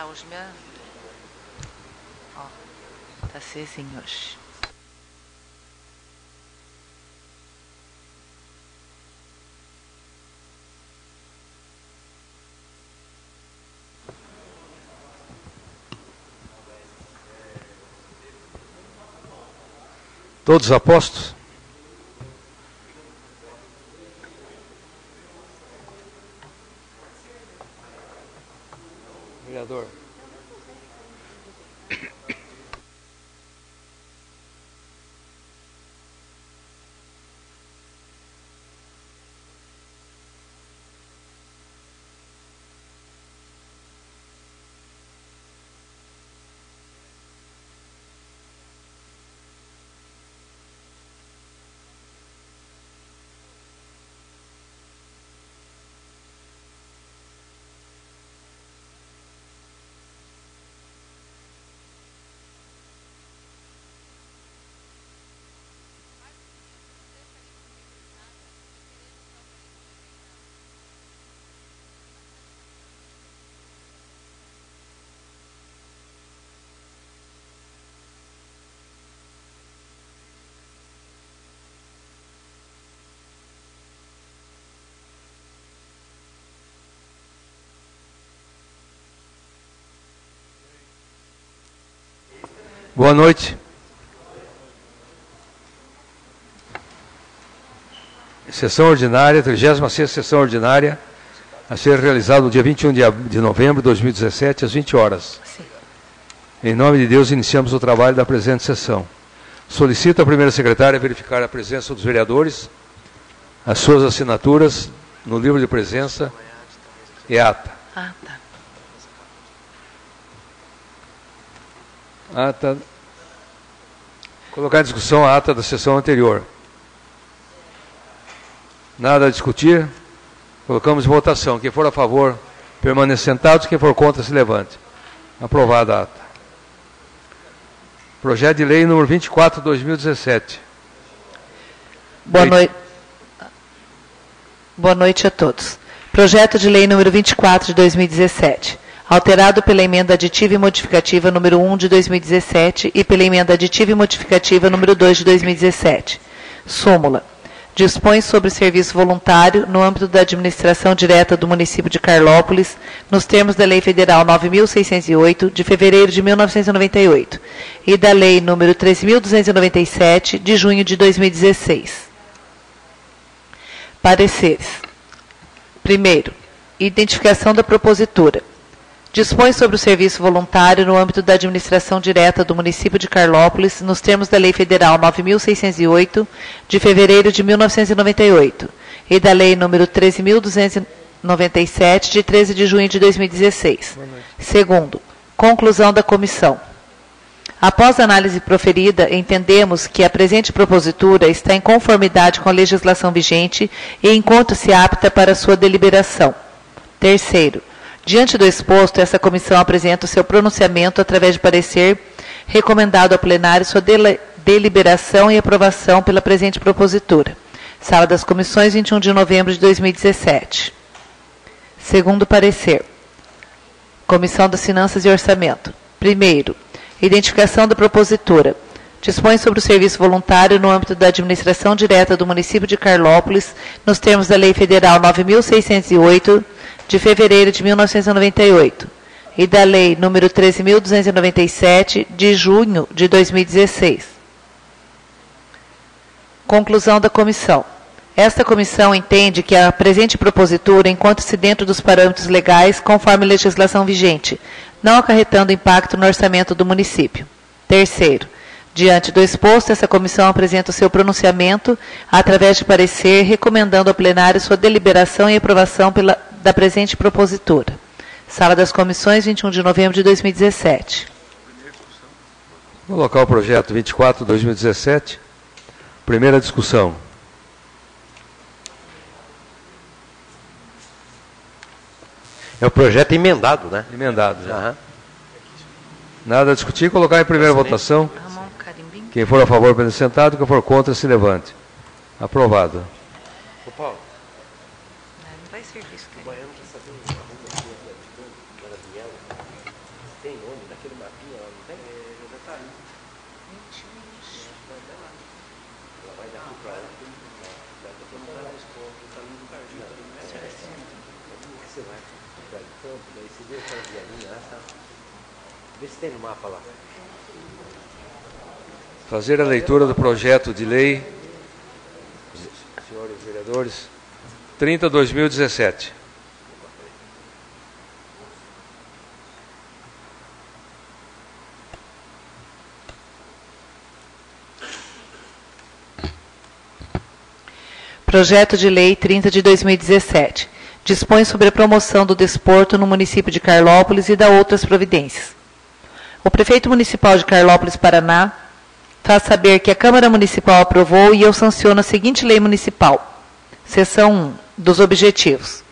hoje minha... Ó, tá cezinho hoje. Todos apostos? Vereador. Boa noite. Sessão ordinária, 36ª sessão ordinária, a ser realizada no dia 21 de novembro de 2017, às 20 horas. Sim. Em nome de Deus, iniciamos o trabalho da presente sessão. Solicito à primeira secretária verificar a presença dos vereadores, as suas assinaturas no livro de presença e ata. Ata. Ata. Colocar em discussão a ata da sessão anterior. Nada a discutir. Colocamos em votação. Quem for a favor, permaneça sentado. Quem for contra, se levante. Aprovada a ata. Projeto de lei número 24, 2017. Boa noite a todos. Projeto de lei número 24 de 2017. Alterado pela emenda aditiva e modificativa número 1 de 2017 e pela emenda aditiva e modificativa número 2 de 2017. Súmula. Dispõe sobre serviço voluntário no âmbito da administração direta do município de Carlópolis, nos termos da Lei Federal 9.608, de fevereiro de 1998, e da Lei número 13.297, de junho de 2016. Pareceres. Primeiro, identificação da propositura. Dispõe sobre o serviço voluntário no âmbito da administração direta do município de Carlópolis, nos termos da Lei Federal 9.608, de fevereiro de 1998, e da Lei número 13.297, de 13 de junho de 2016. Segundo, conclusão da comissão. Após a análise proferida, entendemos que a presente propositura está em conformidade com a legislação vigente e encontra-se apta para sua deliberação. Terceiro, diante do exposto, essa comissão apresenta o seu pronunciamento através de parecer recomendado ao plenário sua deliberação e aprovação pela presente propositura. Sala das Comissões, 21 de novembro de 2017. Segundo parecer. Comissão das Finanças e Orçamento. Primeiro, identificação da propositura. Dispõe sobre o serviço voluntário no âmbito da administração direta do município de Carlópolis, nos termos da Lei Federal 9.608, de fevereiro de 1998, e da Lei número 13.297, de junho de 2016. Conclusão da comissão. Esta comissão entende que a presente propositura encontra-se dentro dos parâmetros legais conforme a legislação vigente, não acarretando impacto no orçamento do município. Terceiro, diante do exposto, essa comissão apresenta o seu pronunciamento através de parecer, recomendando ao plenário sua deliberação e aprovação da presente propositura. Sala das Comissões, 21 de novembro de 2017. Vou colocar o projeto 24, 2017. Primeira discussão. É o projeto emendado, né? Emendado, já. Uhum. Nada a discutir, colocar em primeira votação. Quem for a favor, permaneça sentado. Quem for contra, se levante. Aprovado. Ô, Paulo. Não vai servir isso. Vê se tem no mapa lá. Fazer a leitura do projeto de lei, senhores vereadores, 30/2017. Projeto de Lei 30 de 2017. Dispõe sobre a promoção do desporto no município de Carlópolis e dá outras providências. O prefeito municipal de Carlópolis, Paraná, faz saber que a Câmara Municipal aprovou e eu sanciono a seguinte lei municipal. Seção 1. Dos objetivos.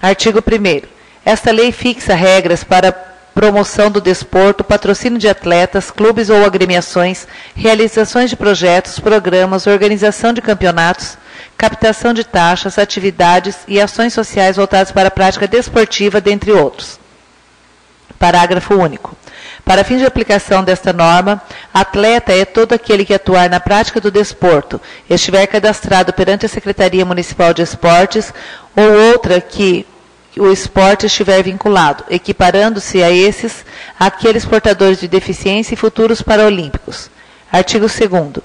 Artigo 1º. Esta lei fixa regras para promoção do desporto, patrocínio de atletas, clubes ou agremiações, realizações de projetos, programas, organização de campeonatos, captação de taxas, atividades e ações sociais voltadas para a prática desportiva, dentre outros. Parágrafo único. Para fins de aplicação desta norma, atleta é todo aquele que atuar na prática do desporto, estiver cadastrado perante a Secretaria Municipal de Esportes ou outra que o esporte estiver vinculado, equiparando-se a esses aqueles portadores de deficiência e futuros paraolímpicos. Artigo 2º.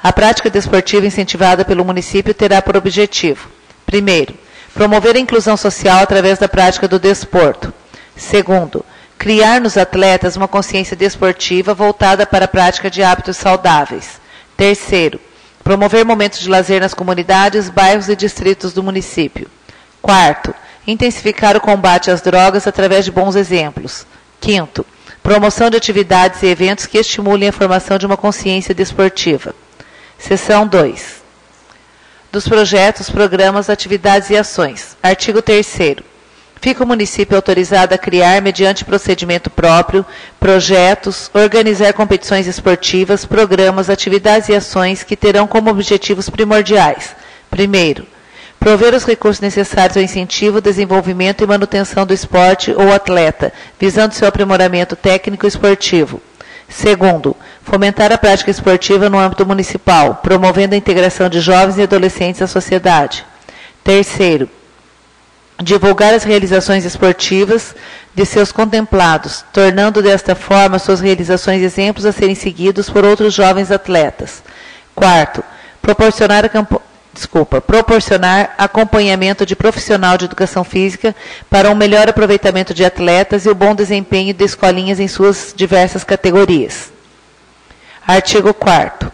A prática desportiva incentivada pelo município terá por objetivo: 1º, promover a inclusão social através da prática do desporto. 2º, criar nos atletas uma consciência desportiva voltada para a prática de hábitos saudáveis. 3º, promover momentos de lazer nas comunidades, bairros e distritos do município. 4º, intensificar o combate às drogas através de bons exemplos. 5º, promoção de atividades e eventos que estimulem a formação de uma consciência desportiva. Seção 2. Dos projetos, programas, atividades e ações. Artigo 3º. Fica o município autorizado a criar, mediante procedimento próprio, projetos, organizar competições esportivas, programas, atividades e ações que terão como objetivos primordiais: 1º, prover os recursos necessários ao incentivo, desenvolvimento e manutenção do esporte ou atleta, visando seu aprimoramento técnico e esportivo. 2º, fomentar a prática esportiva no âmbito municipal, promovendo a integração de jovens e adolescentes à sociedade. 3º, divulgar as realizações esportivas de seus contemplados, tornando desta forma suas realizações exemplos a serem seguidos por outros jovens atletas. 4º, proporcionar acompanhamento de profissional de educação física para um melhor aproveitamento de atletas e o bom desempenho de escolinhas em suas diversas categorias. Artigo 4º.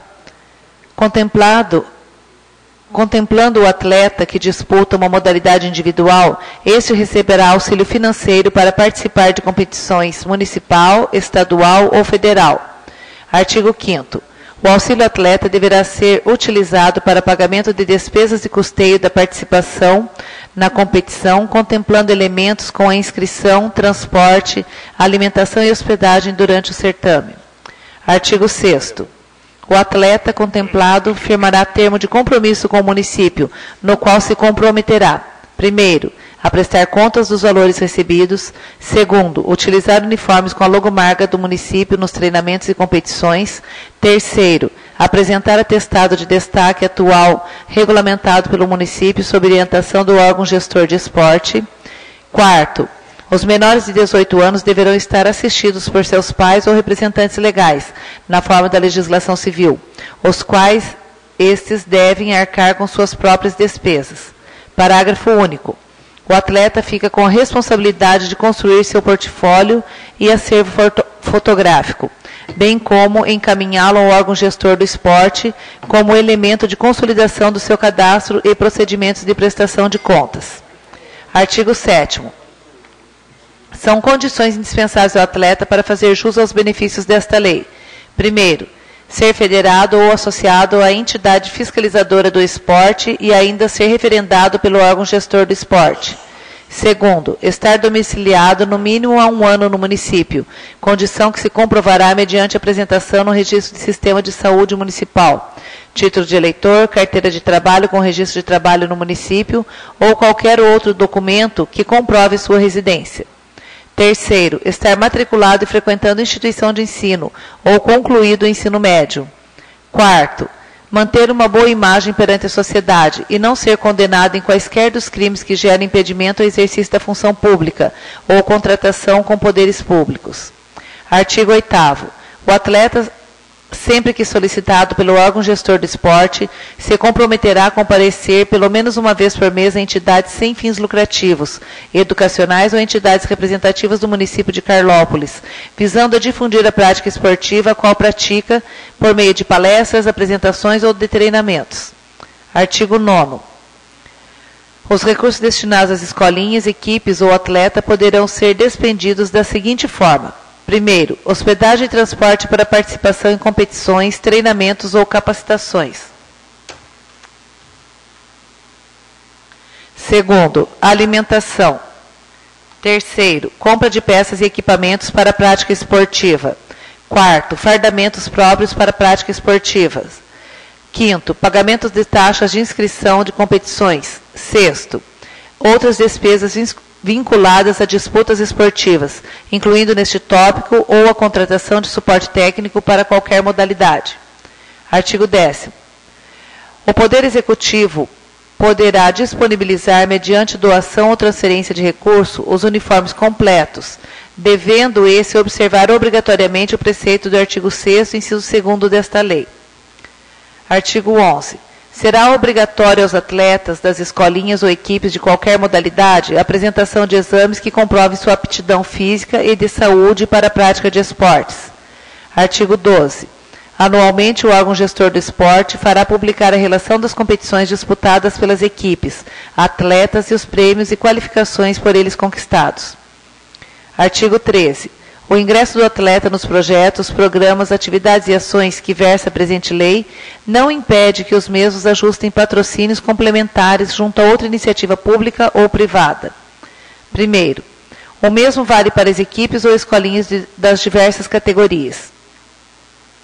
Contemplando o atleta que disputa uma modalidade individual, este receberá auxílio financeiro para participar de competições municipal, estadual ou federal. Artigo 5º. O auxílio atleta deverá ser utilizado para pagamento de despesas de custeio da participação na competição, contemplando elementos com a inscrição, transporte, alimentação e hospedagem durante o certame. Artigo 6º. O atleta contemplado firmará termo de compromisso com o município, no qual se comprometerá: 1º, a prestar contas dos valores recebidos. 2º, utilizar uniformes com a logomarca do município nos treinamentos e competições. 3º, apresentar atestado de destaque atual regulamentado pelo município sob orientação do órgão gestor de esporte. 4º, os menores de 18 anos deverão estar assistidos por seus pais ou representantes legais, na forma da legislação civil, os quais estes devem arcar com suas próprias despesas. Parágrafo único. O atleta fica com a responsabilidade de construir seu portfólio e acervo fotográfico, bem como encaminhá-lo ao órgão gestor do esporte como elemento de consolidação do seu cadastro e procedimentos de prestação de contas. Artigo 7º. São condições indispensáveis ao atleta para fazer jus aos benefícios desta lei: 1º, ser federado ou associado à entidade fiscalizadora do esporte e ainda ser referendado pelo órgão gestor do esporte. 2º, estar domiciliado no mínimo há 1 ano no município, condição que se comprovará mediante apresentação no registro de sistema de saúde municipal, título de eleitor, carteira de trabalho com registro de trabalho no município ou qualquer outro documento que comprove sua residência. Terceiro, estar matriculado e frequentando instituição de ensino ou concluído o ensino médio. Quarto, manter uma boa imagem perante a sociedade e não ser condenado em quaisquer dos crimes que gerem impedimento ao exercício da função pública ou contratação com poderes públicos. Artigo 8º. O atleta, sempre que solicitado pelo órgão gestor do esporte, se comprometerá a comparecer pelo menos uma vez por mês a entidades sem fins lucrativos, educacionais ou entidades representativas do município de Carlópolis, visando a difundir a prática esportiva a qual pratica por meio de palestras, apresentações ou de treinamentos. Artigo 9º. Os recursos destinados às escolinhas, equipes ou atleta poderão ser despendidos da seguinte forma. Primeiro, hospedagem e transporte para participação em competições, treinamentos ou capacitações. Segundo, alimentação. Terceiro, compra de peças e equipamentos para a prática esportiva. Quarto, fardamentos próprios para a prática esportiva. Quinto, pagamentos de taxas de inscrição de competições. Sexto, outras despesas vinculadas a disputas esportivas, incluindo neste tópico ou a contratação de suporte técnico para qualquer modalidade. Artigo 10º. O Poder Executivo poderá disponibilizar, mediante doação ou transferência de recurso, os uniformes completos, devendo esse observar obrigatoriamente o preceito do artigo 6º, inciso 2º desta lei. Artigo 11º. Será obrigatório aos atletas das escolinhas ou equipes de qualquer modalidade a apresentação de exames que comprovem sua aptidão física e de saúde para a prática de esportes. Artigo 12º. Anualmente, o órgão gestor do esporte fará publicar a relação das competições disputadas pelas equipes, atletas e os prêmios e qualificações por eles conquistados. Artigo 13º. O ingresso do atleta nos projetos, programas, atividades e ações que versa a presente lei não impede que os mesmos ajustem patrocínios complementares junto a outra iniciativa pública ou privada. Primeiro, o mesmo vale para as equipes ou escolinhas das diversas categorias.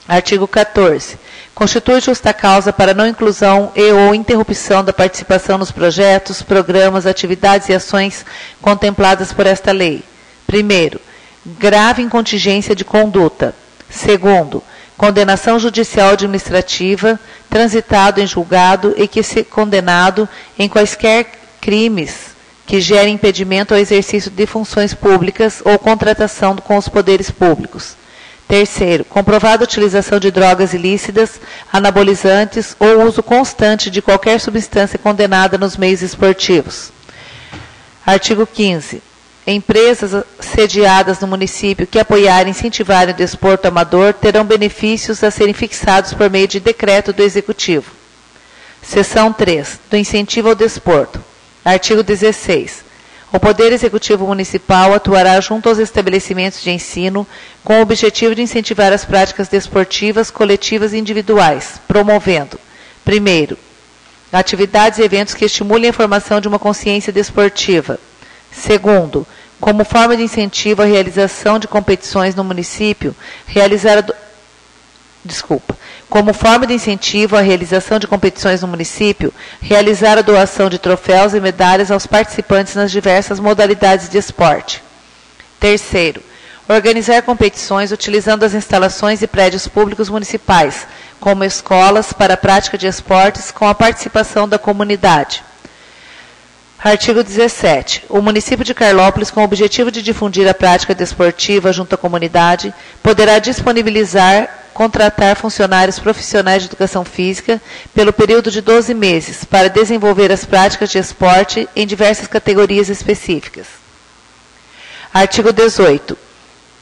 Artigo 14º. Constitui justa causa para não inclusão e ou interrupção da participação nos projetos, programas, atividades e ações contempladas por esta lei. Primeiro, grave incontingência de conduta. Segundo, condenação judicial administrativa, transitado em julgado e que se condenado em quaisquer crimes que gerem impedimento ao exercício de funções públicas ou contratação com os poderes públicos. Terceiro, comprovada utilização de drogas ilícitas, anabolizantes ou uso constante de qualquer substância condenada nos meios esportivos. Artigo 15º. Empresas sediadas no município que apoiarem e incentivarem o desporto amador terão benefícios a serem fixados por meio de decreto do Executivo. Seção 3. Do incentivo ao desporto. Artigo 16. O Poder Executivo Municipal atuará junto aos estabelecimentos de ensino com o objetivo de incentivar as práticas desportivas, coletivas e individuais, promovendo, primeiro, atividades e eventos que estimulem a formação de uma consciência desportiva. Segundo, como forma de incentivo à realização de competições no município, como forma de incentivo à realização de competições no município, realizar a doação de troféus e medalhas aos participantes nas diversas modalidades de esporte. Terceiro, organizar competições utilizando as instalações e prédios públicos municipais, como escolas, para a prática de esportes com a participação da comunidade. Artigo 17. O município de Carlópolis, com o objetivo de difundir a prática desportiva junto à comunidade, poderá contratar funcionários profissionais de educação física pelo período de 12 meses para desenvolver as práticas de esporte em diversas categorias específicas. Artigo 18.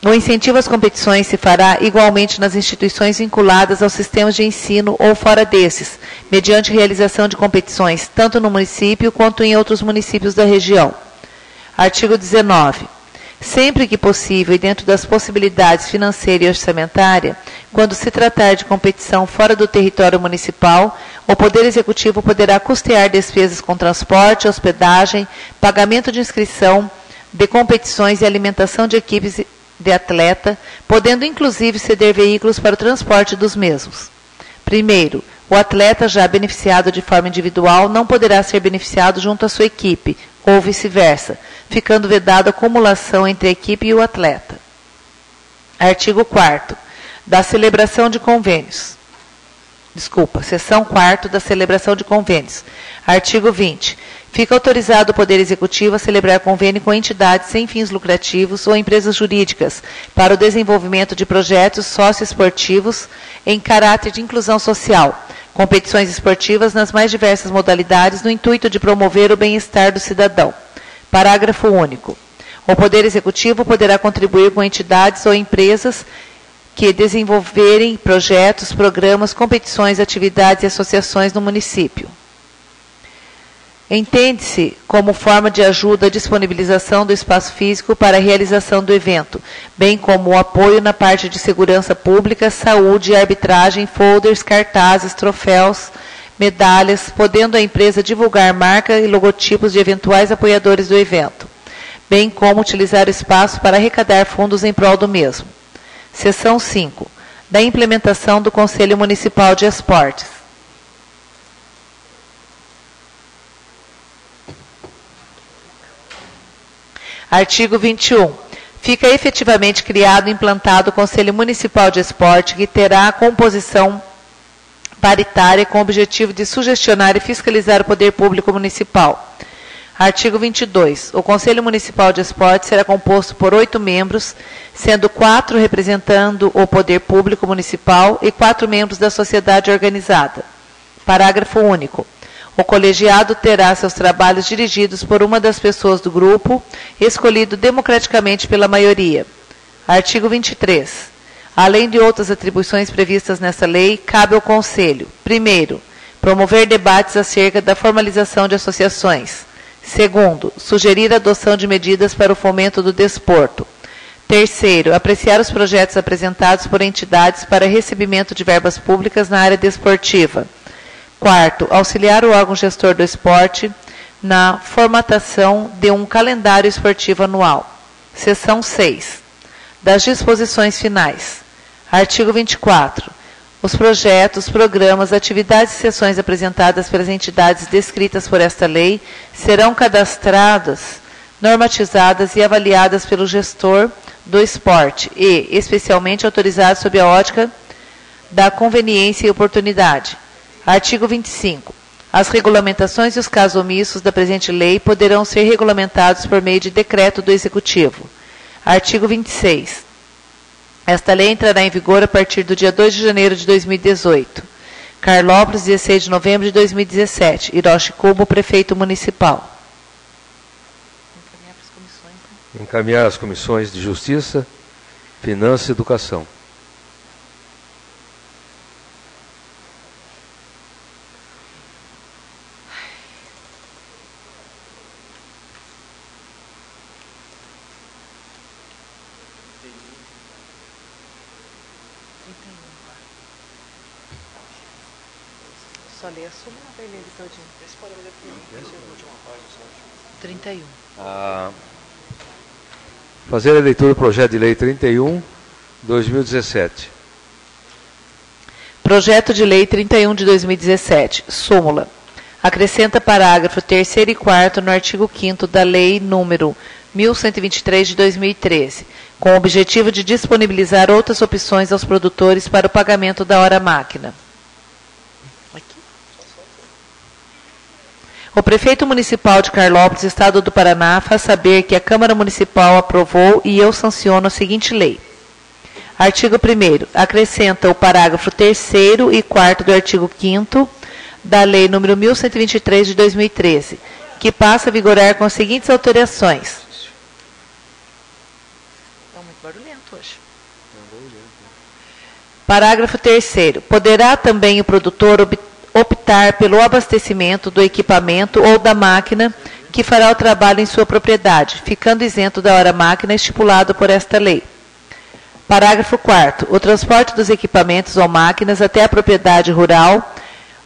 O incentivo às competições se fará igualmente nas instituições vinculadas aos sistemas de ensino ou fora desses, mediante realização de competições, tanto no município quanto em outros municípios da região. Artigo 19. Sempre que possível e dentro das possibilidades financeira e orçamentária, quando se tratar de competição fora do território municipal, o Poder Executivo poderá custear despesas com transporte, hospedagem, pagamento de inscrição, de competições e alimentação de equipes de atleta, podendo inclusive ceder veículos para o transporte dos mesmos. Primeiro, o atleta já beneficiado de forma individual não poderá ser beneficiado junto à sua equipe, ou vice-versa, ficando vedado a acumulação entre a equipe e o atleta. Artigo 4º. Da celebração de convênios. Seção 4ª da celebração de convênios. Artigo 20. Fica autorizado o Poder Executivo a celebrar convênio com entidades sem fins lucrativos ou empresas jurídicas para o desenvolvimento de projetos socioesportivos em caráter de inclusão social, competições esportivas nas mais diversas modalidades no intuito de promover o bem-estar do cidadão. Parágrafo único. O Poder Executivo poderá contribuir com entidades ou empresas que desenvolverem projetos, programas, competições, atividades e associações no município. Entende-se como forma de ajuda a disponibilização do espaço físico para a realização do evento, bem como o apoio na parte de segurança pública, saúde, arbitragem, folders, cartazes, troféus, medalhas, podendo a empresa divulgar marca e logotipos de eventuais apoiadores do evento, bem como utilizar o espaço para arrecadar fundos em prol do mesmo. Seção 5. Da implementação do Conselho Municipal de Esportes. Artigo 21. Fica efetivamente criado e implantado o Conselho Municipal de Esporte, que terá a composição paritária com o objetivo de sugestionar e fiscalizar o poder público municipal. Artigo 22. O Conselho Municipal de Esporte será composto por 8 membros, sendo 4 representando o poder público municipal e 4 membros da sociedade organizada. Parágrafo único. O colegiado terá seus trabalhos dirigidos por uma das pessoas do grupo, escolhido democraticamente pela maioria. Artigo 23. Além de outras atribuições previstas nessa lei, cabe ao Conselho, primeiro, promover debates acerca da formalização de associações. Segundo, sugerir a adoção de medidas para o fomento do desporto. Terceiro, apreciar os projetos apresentados por entidades para recebimento de verbas públicas na área desportiva. Quarto, auxiliar o órgão gestor do esporte na formatação de um calendário esportivo anual. Seção 6. Das disposições finais. Artigo 24. Os projetos, programas, atividades e sessões apresentadas pelas entidades descritas por esta lei serão cadastradas, normatizadas e avaliadas pelo gestor do esporte e, especialmente, autorizados sob a ótica da conveniência e oportunidade. Artigo 25. As regulamentações e os casos omissos da presente lei poderão ser regulamentados por meio de decreto do Executivo. Artigo 26. Esta lei entrará em vigor a partir do dia 2 de janeiro de 2018. Carlópolis, 16 de novembro de 2017. Hiroshi-Kubo, prefeito municipal. Encaminhar às comissões de Justiça, Finanças e Educação. Só ler a súmula ou vai ler ele todinho? Esse pode ler aqui. 31. Fazer a leitura do projeto de lei 31, 2017. Projeto de lei 31 de 2017. Súmula. Acrescenta parágrafo 3º e 4º no artigo 5º da lei número 1123 de 2013, com o objetivo de disponibilizar outras opções aos produtores para o pagamento da hora-máquina. O prefeito municipal de Carlópolis, Estado do Paraná, faz saber que a Câmara Municipal aprovou e eu sanciono a seguinte lei. Artigo 1º. Acrescenta o parágrafo 3º e 4º do artigo 5º da Lei nº 1123 de 2013, que passa a vigorar com as seguintes alterações. Está muito barulhento hoje. Parágrafo 3º. Poderá também o produtor optar pelo abastecimento do equipamento ou da máquina que fará o trabalho em sua propriedade, ficando isento da hora-máquina estipulado por esta lei. Parágrafo 4º. O transporte dos equipamentos ou máquinas até a propriedade rural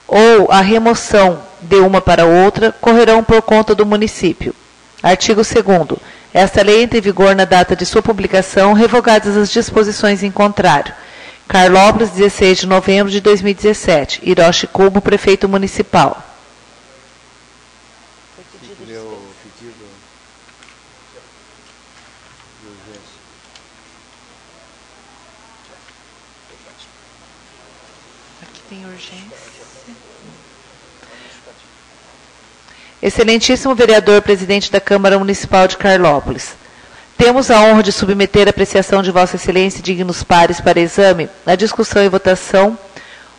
ou a remoção de uma para outra correrão por conta do município. Artigo 2º. Esta lei entra em vigor na data de sua publicação, revogadas as disposições em contrário. Carlópolis, 16 de novembro de 2017. Hiroshi-Kubo, prefeito municipal. Aqui tem urgência. Excelentíssimo vereador, presidente da Câmara Municipal de Carlópolis. Temos a honra de submeter a apreciação de Vossa Excelência e dignos pares para exame, a discussão e votação,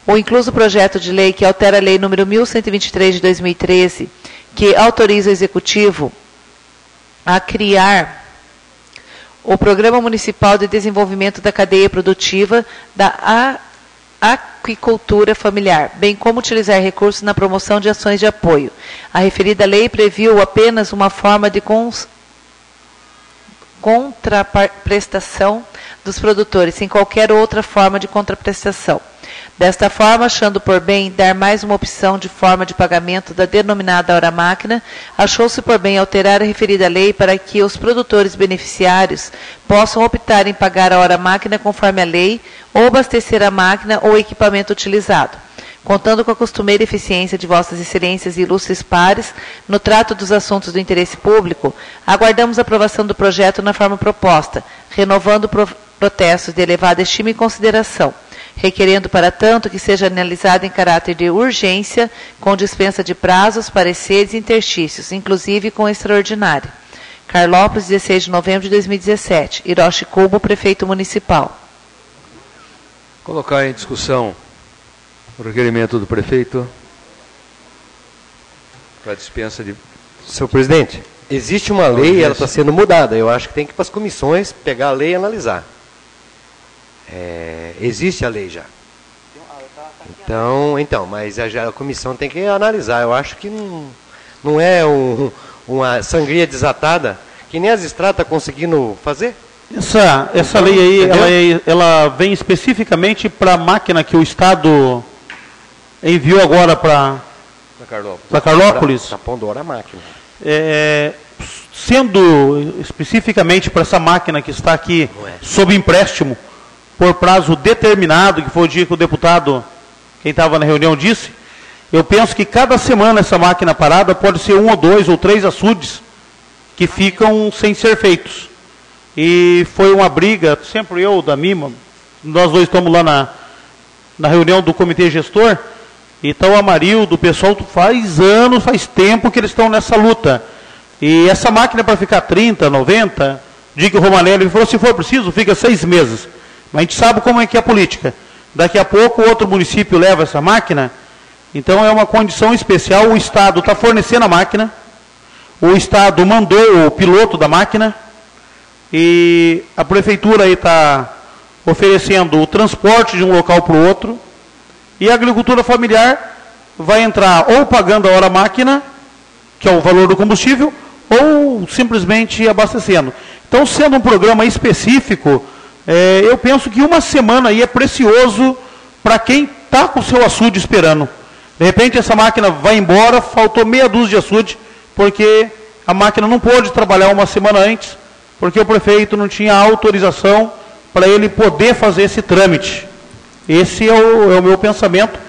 o incluso projeto de lei que altera a Lei nº 1123 de 2013, que autoriza o Executivo a criar o Programa Municipal de Desenvolvimento da Cadeia Produtiva da Aquicultura Familiar, bem como utilizar recursos na promoção de ações de apoio. A referida lei previu apenas uma forma de contraprestação dos produtores, sem qualquer outra forma de contraprestação. Desta forma, achando por bem dar mais uma opção de forma de pagamento da denominada hora-máquina, achou-se por bem alterar a referida lei para que os produtores beneficiários possam optar em pagar a hora-máquina conforme a lei ou abastecer a máquina ou equipamento utilizado. Contando com a costumeira eficiência de Vossas Excelências e ilustres pares no trato dos assuntos do interesse público, aguardamos a aprovação do projeto na forma proposta, renovando protestos de elevada estima e consideração, requerendo, para tanto, que seja analisado em caráter de urgência, com dispensa de prazos, pareceres e interstícios, inclusive com extraordinário. Carlópolis, 16 de novembro de 2017. Hiroshi Kubo, prefeito municipal. Colocar em discussão o requerimento do prefeito para dispensa de... Senhor presidente, existe uma lei e ela está sendo mudada. Eu acho que tem que ir para as comissões pegar a lei e analisar. Existe a lei já. Então, mas a comissão tem que analisar. Eu acho que não é uma sangria desatada que nem as estradas estão conseguindo fazer. Essa lei aí, ela vem especificamente para a máquina que o Estado enviou agora para Carlópolis. Está pondo hora a máquina. Sendo especificamente para essa máquina que está aqui sob empréstimo, por prazo determinado, que foi o dia que o deputado, quem estava na reunião, disse, eu penso que cada semana essa máquina parada pode ser 1 ou 2 ou 3 açudes que ficam sem ser feitos. E foi uma briga, sempre eu, da Mima, nós dois estamos lá na reunião do comitê gestor, então a Marildo, o pessoal faz anos, faz tempo que eles estão nessa luta. E essa máquina para ficar 30, 90, dia que o Romanelli falou, se for preciso, fica 6 meses. Mas a gente sabe como é que é a política. Daqui a pouco outro município leva essa máquina, então é uma condição especial, o Estado está fornecendo a máquina, o Estado mandou o piloto da máquina, e a Prefeitura está oferecendo o transporte de um local para o outro, e a agricultura familiar vai entrar ou pagando a hora-máquina, que é o valor do combustível, ou simplesmente abastecendo. Então, sendo um programa específico, eu penso que uma semana aí é precioso para quem está com o seu açude esperando. De repente essa máquina vai embora, faltou meia dúzia de açude, porque a máquina não pôde trabalhar uma semana antes, porque o prefeito não tinha autorização para ele poder fazer esse trâmite. Esse é o meu pensamento,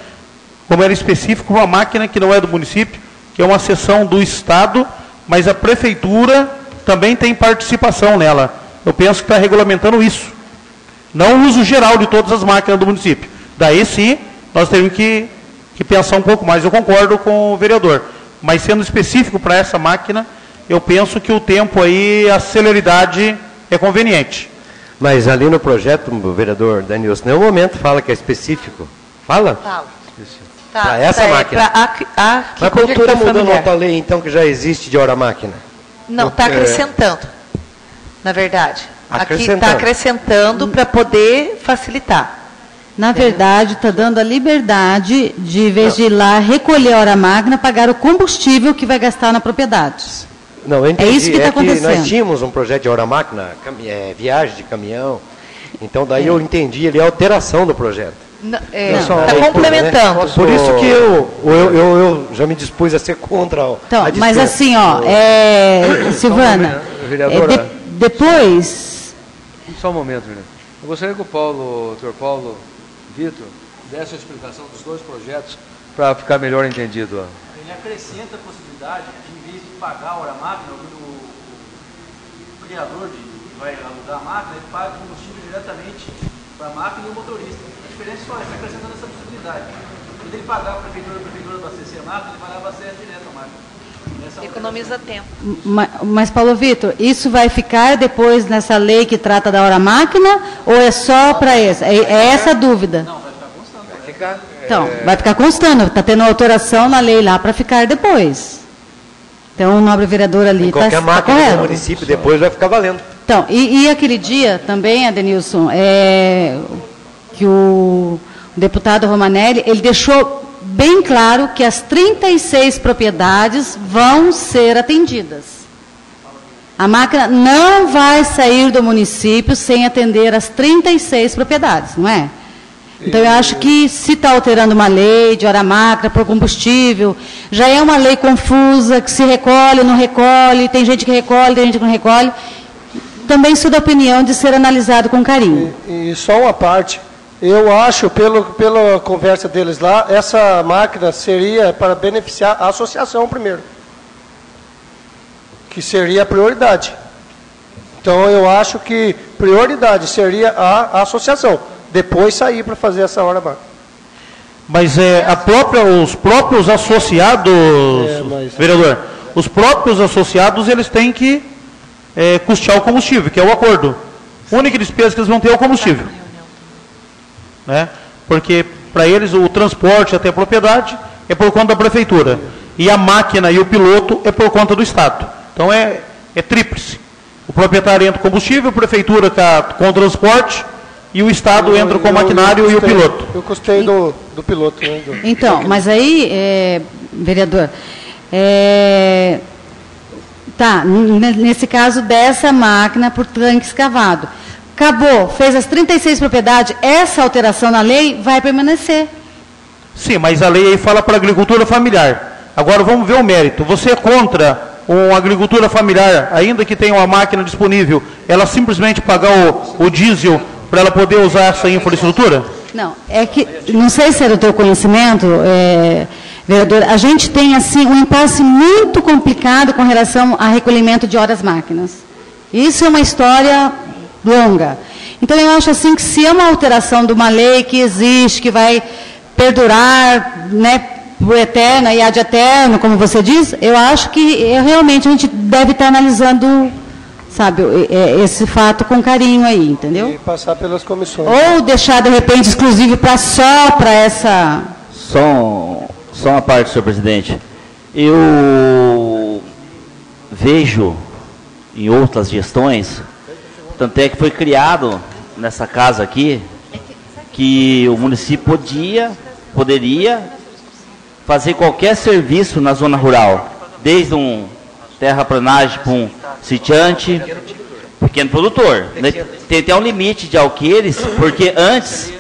como era específico, uma máquina que não é do município, que é uma seção do Estado, mas a Prefeitura também tem participação nela. Eu penso que está regulamentando isso. Não o uso geral de todas as máquinas do município. Daí sim, nós temos que pensar um pouco mais. Eu concordo com o vereador. Mas sendo específico para essa máquina, eu penso que o tempo aí, a celeridade é conveniente. Mas ali no projeto, o vereador Danilson, em nenhum momento fala que é específico. Fala? Fala. Tá, para essa máquina. Para mas por que está mudando outra lei, então, que já existe de hora-máquina? Não, está acrescentando, na verdade. Aqui está acrescentando para poder facilitar. Na verdade, está dando a liberdade de, em vez de ir lá recolher a hora-máquina, pagar o combustível que vai gastar na propriedade. Não, eu entendi. É isso que está acontecendo. Nós tínhamos um projeto de hora-máquina, viagem de caminhão, então daí eu entendi ali a alteração do projeto. Está complementando. Né? Por isso que eu já me dispus a ser contra então, mas assim, Silvana, depois... Só um momento, Juliano. Eu gostaria que o Dr. Paulo Vitor desse a explicação dos dois projetos para ficar melhor entendido. Ele acrescenta a possibilidade de, em vez de pagar a hora-máquina, o criador que vai alugar a máquina, ele paga o combustível diretamente para a máquina e o motorista. A diferença só está acrescentando essa possibilidade. Quando ele pagava a prefeitura abastecer a máquina, ele pagava acesso direto à máquina. Economiza tempo. Mas, Paulo Vitor, isso vai ficar depois nessa lei que trata da hora máquina ou é só para essa? É essa a dúvida? Não, vai ficar constando. Vai ficar, então, vai ficar constando. Está tendo alteração na lei lá para ficar depois. Então, o nobre vereador ali está correto. Qualquer máquina do município depois vai ficar valendo. Então, e aquele dia também, Adenilson, que o deputado Romanelli, ele deixou bem claro que as 36 propriedades vão ser atendidas. A máquina não vai sair do município sem atender as 36 propriedades, não é? Então, eu acho que se está alterando uma lei de hora máquina por combustível, já é uma lei confusa, que se recolhe, não recolhe, tem gente que recolhe, tem gente que não recolhe. Também sou da opinião de ser analisado com carinho. E só uma parte. Eu acho, pela conversa deles lá, essa máquina seria para beneficiar a associação primeiro. Que seria a prioridade. Então, eu acho que prioridade seria a associação. Depois sair para fazer essa hora máquina. Mas os próprios associados, vereador, os próprios associados, eles têm que custear o combustível, que é o acordo. A única despesa que eles vão ter é o combustível. Né? Porque para eles o transporte até a propriedade é por conta da prefeitura e a máquina e o piloto é por conta do Estado. Então é tríplice. O proprietário entra com combustível, a prefeitura com o transporte e o Estado entra com o maquinário e o piloto. Eu gostei do piloto. Né? Então, mas aí, vereador, nesse caso dessa máquina por tanque escavado. Acabou, fez as 36 propriedades, essa alteração na lei vai permanecer. Sim, mas a lei aí fala para a agricultura familiar. Agora vamos ver o mérito. Você é contra uma agricultura familiar, ainda que tenha uma máquina disponível, ela simplesmente pagar o diesel para ela poder usar essa infraestrutura? Não, é que, não sei se é do teu conhecimento, vereador, a gente tem assim um impasse muito complicado com relação a recolhimento de horas máquinas. Isso é uma história longa. Então, eu acho assim que se é uma alteração de uma lei que existe, que vai perdurar, né, por eterna e ad eterno, como você diz, eu acho que realmente a gente deve estar analisando, sabe, esse fato com carinho aí, entendeu? E passar pelas comissões. Ou deixar, de repente, exclusivo só para essa... Só uma parte, senhor presidente. Eu vejo em outras gestões, tanto é que foi criado nessa casa aqui, que o município poderia fazer qualquer serviço na zona rural, desde um terraplanagem para um sitiante, pequeno produtor. Tem até um limite de alqueires, porque antes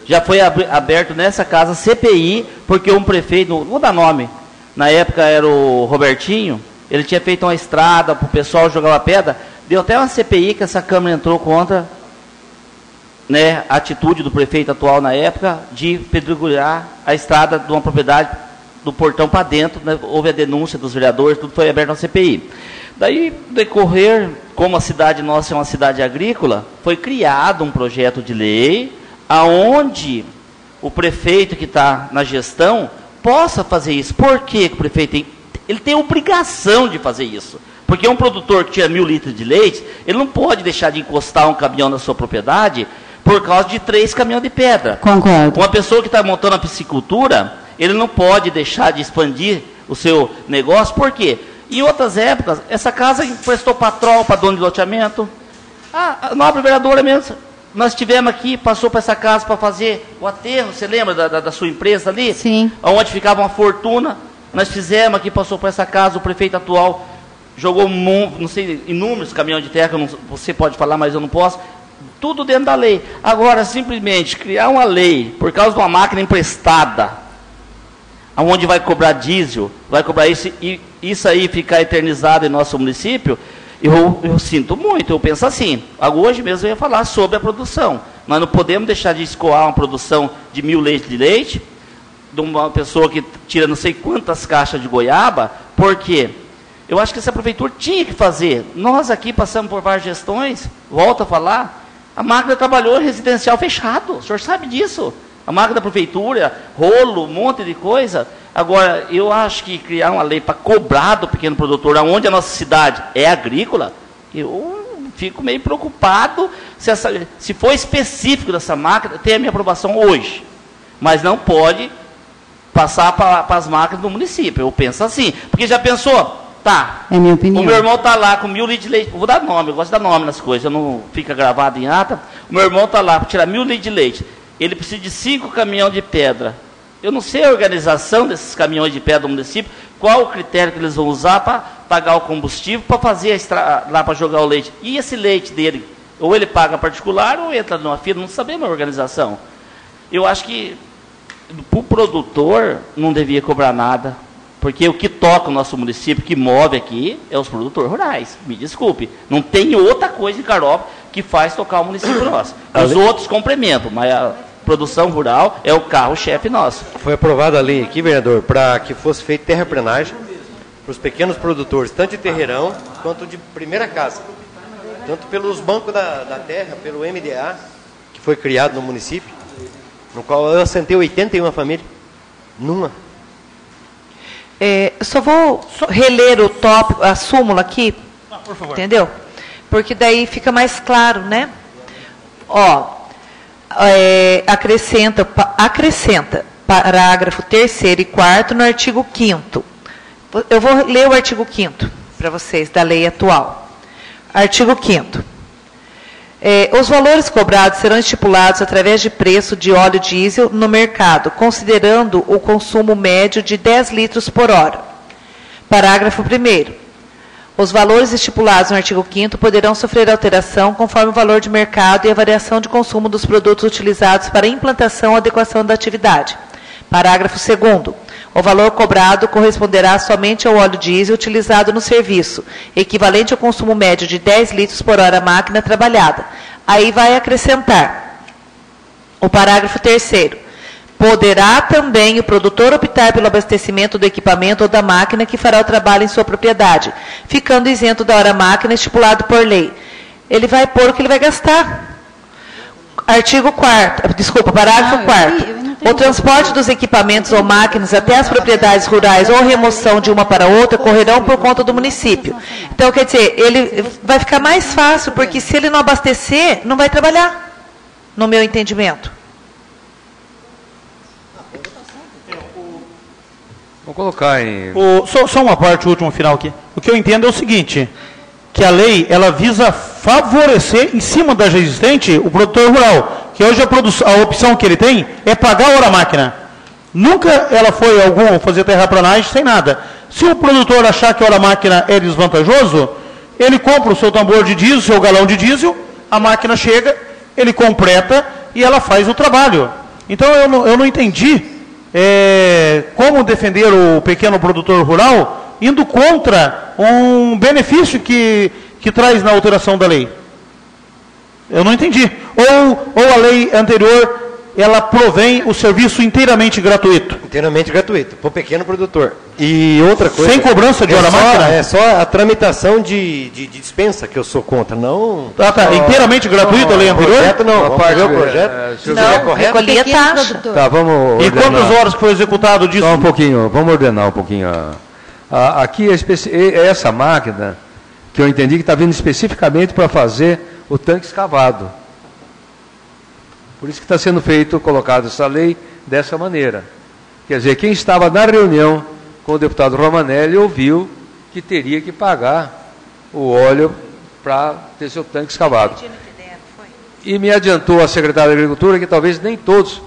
já foi aberto nessa casa CPI, porque um prefeito, não vou dar nome, na época era o Robertinho, ele tinha feito uma estrada para o pessoal jogar uma pedra, deu até uma CPI que essa Câmara entrou contra, né, a atitude do prefeito atual na época de pedregulhar a estrada de uma propriedade do portão para dentro, né, houve a denúncia dos vereadores, tudo foi aberto na CPI. Daí, decorrer, como a cidade nossa é uma cidade agrícola, foi criado um projeto de lei aonde o prefeito que está na gestão possa fazer isso. Por que o prefeito ele tem obrigação de fazer isso? Porque um produtor que tira 1.000 litros de leite, ele não pode deixar de encostar um caminhão na sua propriedade por causa de 3 caminhões de pedra. Concordo. Uma pessoa que está montando a piscicultura, ele não pode deixar de expandir o seu negócio. Por quê? Em outras épocas, essa casa emprestou patrol para dono de loteamento. A nobre vereadora mesmo, nós tivemos aqui, passou para essa casa para fazer o aterro, você lembra da sua empresa ali? Sim. Onde ficava uma fortuna. Nós fizemos aqui, passou para essa casa, o prefeito atual jogou, não sei, inúmeros caminhões de terra, você pode falar, mas eu não posso. Tudo dentro da lei. Agora, simplesmente, criar uma lei por causa de uma máquina emprestada, onde vai cobrar diesel, vai cobrar isso, e isso aí ficar eternizado em nosso município, eu sinto muito, eu penso assim. Hoje mesmo eu ia falar sobre a produção. Nós não podemos deixar de escoar uma produção de 1.000 litros de leite, de uma pessoa que tira não sei quantas caixas de goiaba, porque eu acho que essa prefeitura tinha que fazer. Nós aqui passamos por várias gestões, volto a falar, A máquina trabalhou em residencial fechado, o senhor sabe disso. A máquina da prefeitura, rolo, um monte de coisa. Agora, eu acho que criar uma lei para cobrar do pequeno produtor, onde a nossa cidade é agrícola, eu fico meio preocupado se for específico dessa máquina, tem a minha aprovação hoje. Mas não pode passar para as máquinas do município. Eu penso assim. Porque já pensou? Tá. É minha opinião. O meu irmão está lá com 1.000 litros de leite. Eu vou dar nome, eu gosto de dar nome nas coisas. Eu não fica gravado em ata. O meu irmão está lá para tirar 1.000 litros de leite. Ele precisa de 5 caminhões de pedra. Eu não sei a organização desses caminhões de pedra do município, qual o critério que eles vão usar para pagar o combustível, para fazer lá para jogar o leite. E esse leite dele, ou ele paga particular, ou entra numa fila, não sabemos a organização. Eu acho que para o produtor não devia cobrar nada, porque o que toca o nosso município, que move aqui, é os produtores rurais. Me desculpe, não tem outra coisa em Carópolis que faz tocar o município nosso. Os outros complementam, mas a produção rural é o carro-chefe nosso. Foi aprovada a lei aqui, vereador, para que fosse feita terraplenagem para os pequenos produtores, tanto de terreirão quanto de primeira casa. Tanto pelos bancos da terra, pelo MDA, que foi criado no município, no qual eu assentei 81 famílias, numa. Só vou reler o tópico, a súmula aqui, por favor. Entendeu? Porque daí fica mais claro, né? Acrescenta parágrafo 3º e 4º no artigo 5º. Eu vou ler o artigo 5º para vocês, da lei atual. Artigo 5º. Os valores cobrados serão estipulados através de preço de óleo diesel no mercado, considerando o consumo médio de 10 litros por hora. Parágrafo 1º. Os valores estipulados no artigo 5º poderão sofrer alteração conforme o valor de mercado e a variação de consumo dos produtos utilizados para implantação ou adequação da atividade. Parágrafo 2º. O valor cobrado corresponderá somente ao óleo diesel utilizado no serviço, equivalente ao consumo médio de 10 litros por hora máquina trabalhada. Aí vai acrescentar o parágrafo 3º. Poderá também o produtor optar pelo abastecimento do equipamento ou da máquina que fará o trabalho em sua propriedade, ficando isento da hora máquina estipulado por lei. Ele vai pôr o que ele vai gastar. Parágrafo 4º. O transporte dos equipamentos ou máquinas até as propriedades rurais ou remoção de uma para outra correrão por conta do município. Então, quer dizer, ele vai ficar mais fácil, porque se ele não abastecer, não vai trabalhar, no meu entendimento. Vou colocar em... Só uma parte, o último final aqui. O que eu entendo é o seguinte, que a lei, ela visa favorecer, em cima da já existente, o produtor rural, que hoje a opção que ele tem é pagar a hora máquina. Nunca ela foi fazer terraplanagem sem nada. Se o produtor achar que a hora máquina é desvantajoso, ele compra o seu tambor de diesel, o seu galão de diesel, a máquina chega, ele completa e ela faz o trabalho. Então eu não entendi como defender o pequeno produtor rural indo contra um benefício que traz na alteração da lei. Eu não entendi. Ou a lei anterior, ela provém o serviço inteiramente gratuito. Inteiramente gratuito, para o pequeno produtor. E outra coisa... Sem cobrança de hora máquina? É só a tramitação de dispensa que eu sou contra, não... Inteiramente gratuito a lei anterior? Projeto não, vamos ver o projeto. Não, recolher taxa. Tá, vamos E ordenar. quantas horas foi executado disso? Só um pouquinho, vamos ordenar um pouquinho. Aqui, essa máquina, que eu entendi que está vindo especificamente para fazer o tanque escavado. Por isso que está sendo colocada essa lei dessa maneira. Quer dizer, quem estava na reunião com o deputado Romanelli ouviu que teria que pagar o óleo para ter seu tanque escavado. E me adiantou a secretária da Agricultura que talvez nem todos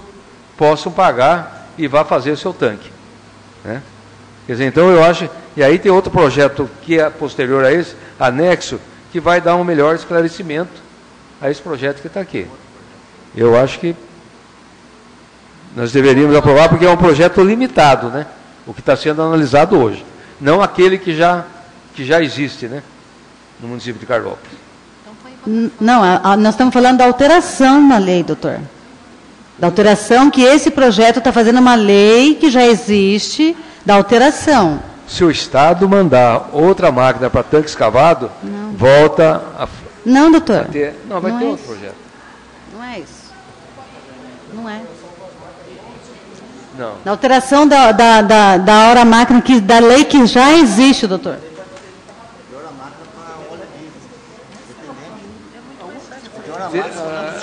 possam pagar e vá fazer o seu tanque. Né? Quer dizer, então eu acho... E aí tem outro projeto que é posterior a esse, anexo, que vai dar um melhor esclarecimento a esse projeto que está aqui. Eu acho que nós deveríamos aprovar, porque é um projeto limitado, né? O que está sendo analisado hoje. Não aquele que já existe, né? No município de Carlópolis. Não, nós estamos falando da alteração na lei, doutor. Da alteração que esse projeto está fazendo uma lei que já existe, da alteração. Se o Estado mandar outra máquina para tanque escavado, volta a... Não, doutor. Não, vai ter outro projeto. Não é isso. Não é. Não. Na alteração da hora máquina, da lei que já existe, doutor.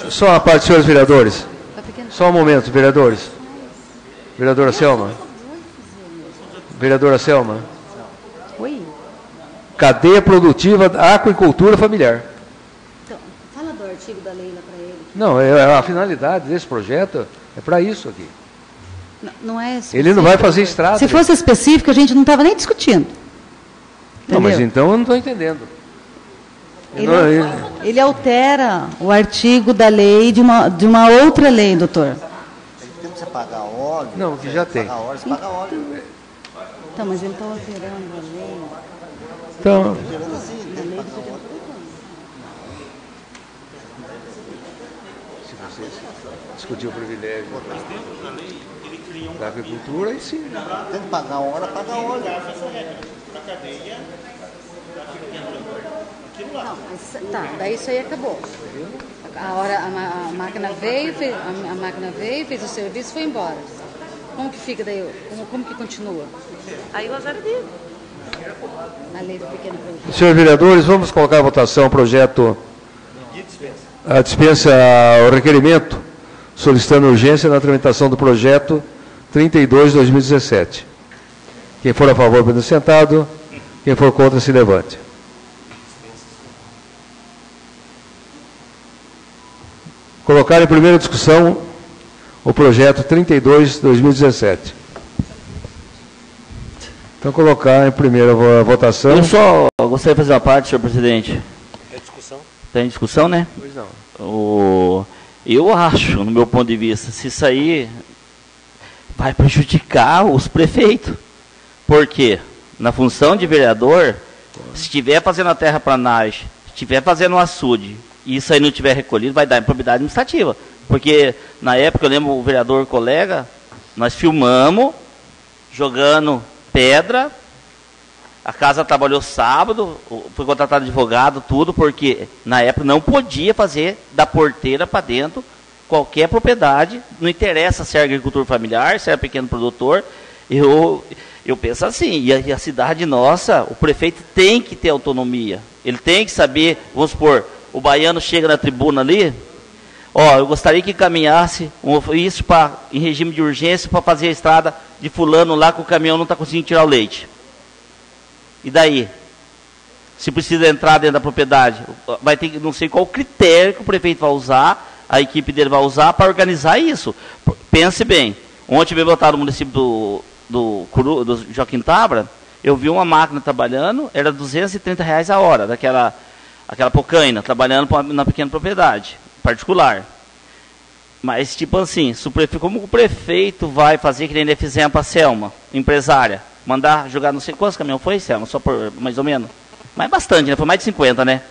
Só uma parte, senhores vereadores. Só um momento, vereadores. Vereadora Selma. Vereadora Selma. Oi. Cadeia produtiva da aquicultura familiar. Então, fala do artigo da lei lá para ele. Não, a finalidade desse projeto é para isso aqui. Não é específico. Ele não vai fazer estrada. Se fosse específico, a gente não estava nem discutindo. Não, mas Entendeu? então eu não estou entendendo. Ele altera o artigo da lei de uma outra lei, doutor. Tem que você pagar óleo. Não, que já tem. Pagar óleo, você paga óleo. Então, mas ele está alterando a lei. Então, Na lei do pequeno produtor. se você discutir o privilégio da agricultura, aí sim. Tem que pagar óleo, paga óleo. Não, mas, tá, daí isso aí acabou. A máquina veio, fez o serviço e foi embora. Como que fica daí? Como que continua? Aí o azar é dele. A lei do pequeno produtor. Senhores vereadores, vamos colocar à votação o projeto, a dispensa, o requerimento, solicitando urgência na tramitação do projeto 32/2017. Quem for a favor, permaneça sentado. Quem for contra, se levante. Colocar em primeira discussão o projeto 32/2017. Então, colocar em primeira votação. Eu só gostaria de fazer uma parte, senhor presidente. É discussão? Tem discussão, né? Pois não. Eu acho, no meu ponto de vista, se isso aí vai prejudicar os prefeitos. Por quê? Na função de vereador, se estiver fazendo a terraplanagem, se estiver fazendo um açude, e isso aí não tiver recolhido, vai dar improbidade administrativa. Porque, na época, eu lembro o vereador colega, nós filmamos, jogando pedra, a casa trabalhou sábado, foi contratado advogado, tudo, porque na época não podia fazer da porteira para dentro qualquer propriedade, não interessa se é agricultor familiar, se é pequeno produtor. Eu penso assim, e a cidade nossa, o prefeito tem que ter autonomia, ele tem que saber, vamos supor, o baiano chega na tribuna ali, eu gostaria que caminhasse isso em regime de urgência para fazer a estrada de fulano lá que o caminhão não está conseguindo tirar o leite. E daí? Se precisa entrar dentro da propriedade, vai ter que, não sei qual critério que o prefeito vai usar, a equipe dele vai usar para organizar isso. Pense bem, ontem eu estava no município do Joaquim Tabra, eu vi uma máquina trabalhando, era R$230 a hora, aquela pocaina, trabalhando na pequena propriedade particular. Mas, tipo assim, como o prefeito vai fazer que nem ele fizemos para a Selma, empresária, mandar jogar não sei quantos caminhões foi, Selma, só por mais ou menos? Mas bastante, né? Foi mais de 50, né?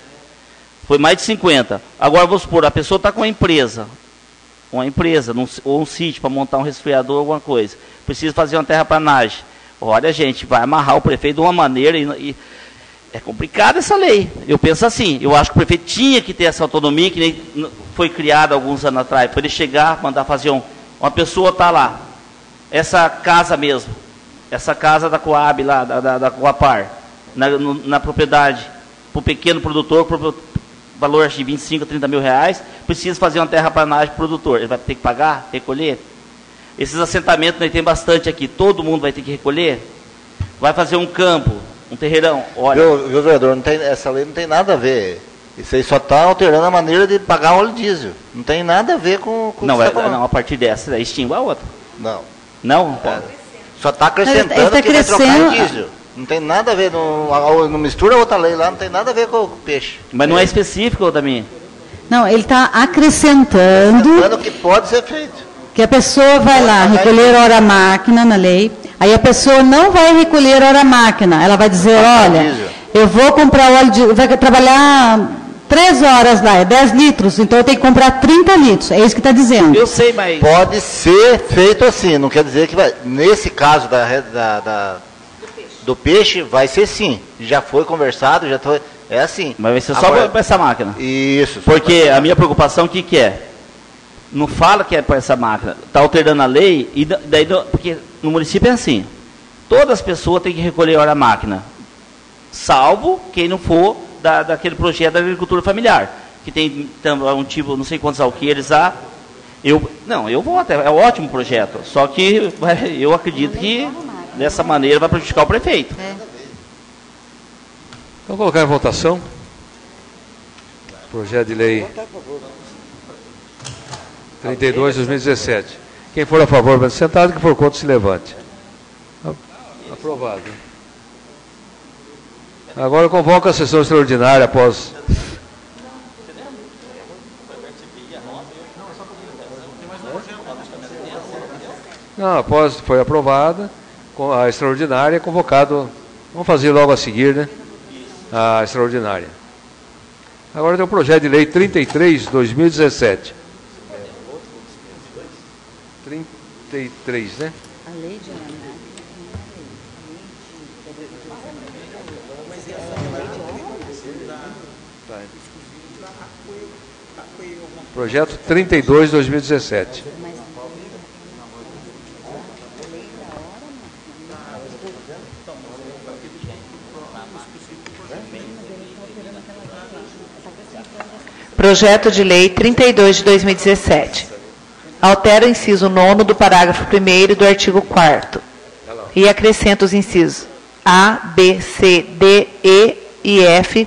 Foi mais de 50. Agora, vamos supor, a pessoa está com uma empresa ou um sítio para montar um resfriador, alguma coisa. Precisa fazer uma terraplanagem. Olha, gente, vai amarrar o prefeito de uma maneira e é complicada essa lei. Eu penso assim, eu acho que o prefeito tinha que ter essa autonomia, que nem foi criada alguns anos atrás, para ele chegar, mandar fazer uma pessoa está lá, essa casa mesmo, essa casa da Coab lá, da Coapar, na propriedade, para o pequeno produtor, por valor de 25 a 30 mil reais, precisa fazer uma terraplanagem para o produtor. Ele vai ter que pagar, recolher? Esses assentamentos nós temos bastante aqui, todo mundo vai ter que recolher? Vai fazer um campo, um terreirão, olha... Viu, vereador, essa lei não tem nada a ver. Isso aí só está alterando a maneira de pagar óleo diesel. Não tem nada a ver com o que você está falando. Não, a partir dessa, extingue a outra. Não. Não? Só está acrescentando que vai trocar o diesel. Não tem nada a ver, não mistura outra lei lá, não tem nada a ver com o peixe. Mas não é específico, Damin? Não, ele está acrescentando que pode ser feito. Que a pessoa vai lá recolher hora máquina na lei, aí a pessoa não vai recolher hora máquina, ela vai dizer, olha, eu vou comprar óleo diesel, vai trabalhar 3 horas lá, é 10 litros, então eu tenho que comprar 30 litros, é isso que está dizendo. Eu sei, mas... Pode ser feito assim, não quer dizer que vai... Nesse caso do peixe, vai ser sim. Já foi conversado, é assim. Mas vai ser só para essa máquina. Isso. Porque a minha preocupação, o que é? não fala que é para essa máquina. Está alterando a lei, e daí, porque no município é assim. Todas as pessoas têm que recolher hora máquina, salvo quem não for daquele projeto da agricultura familiar, que tem um tipo, não sei quantos alqueires há. Eu vou até, é um ótimo projeto, só que eu acredito que dessa maneira vai prejudicar o prefeito. Vamos colocar em votação. Projeto de lei 32 de 2017. Quem for a favor, vai sentado, quem for contra, se levante. Aprovado. Agora eu convoco a sessão extraordinária após... Não, após foi aprovada, a extraordinária, convocado... Vamos fazer logo a seguir, né? A extraordinária. Agora tem o projeto de lei 33 de 2017. 33, né? A lei de Projeto 32 de 2017. Projeto de lei 32 de 2017. Altera o inciso 9º do parágrafo 1º do artigo 4º e acrescenta os incisos A, B, C, D, E e F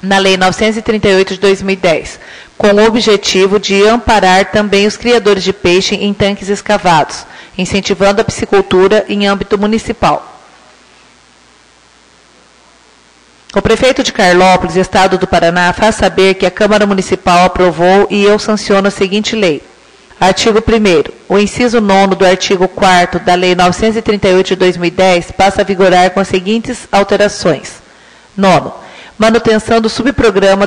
na Lei 938 de 2010, com o objetivo de amparar também os criadores de peixe em tanques escavados, incentivando a piscicultura em âmbito municipal. O prefeito de Carlópolis, Estado do Paraná, faz saber que a Câmara Municipal aprovou e eu sanciono a seguinte lei. Artigo 1º. O inciso 9º do artigo 4º da Lei 938 de 2010 passa a vigorar com as seguintes alterações. 9º. Manutenção do subprograma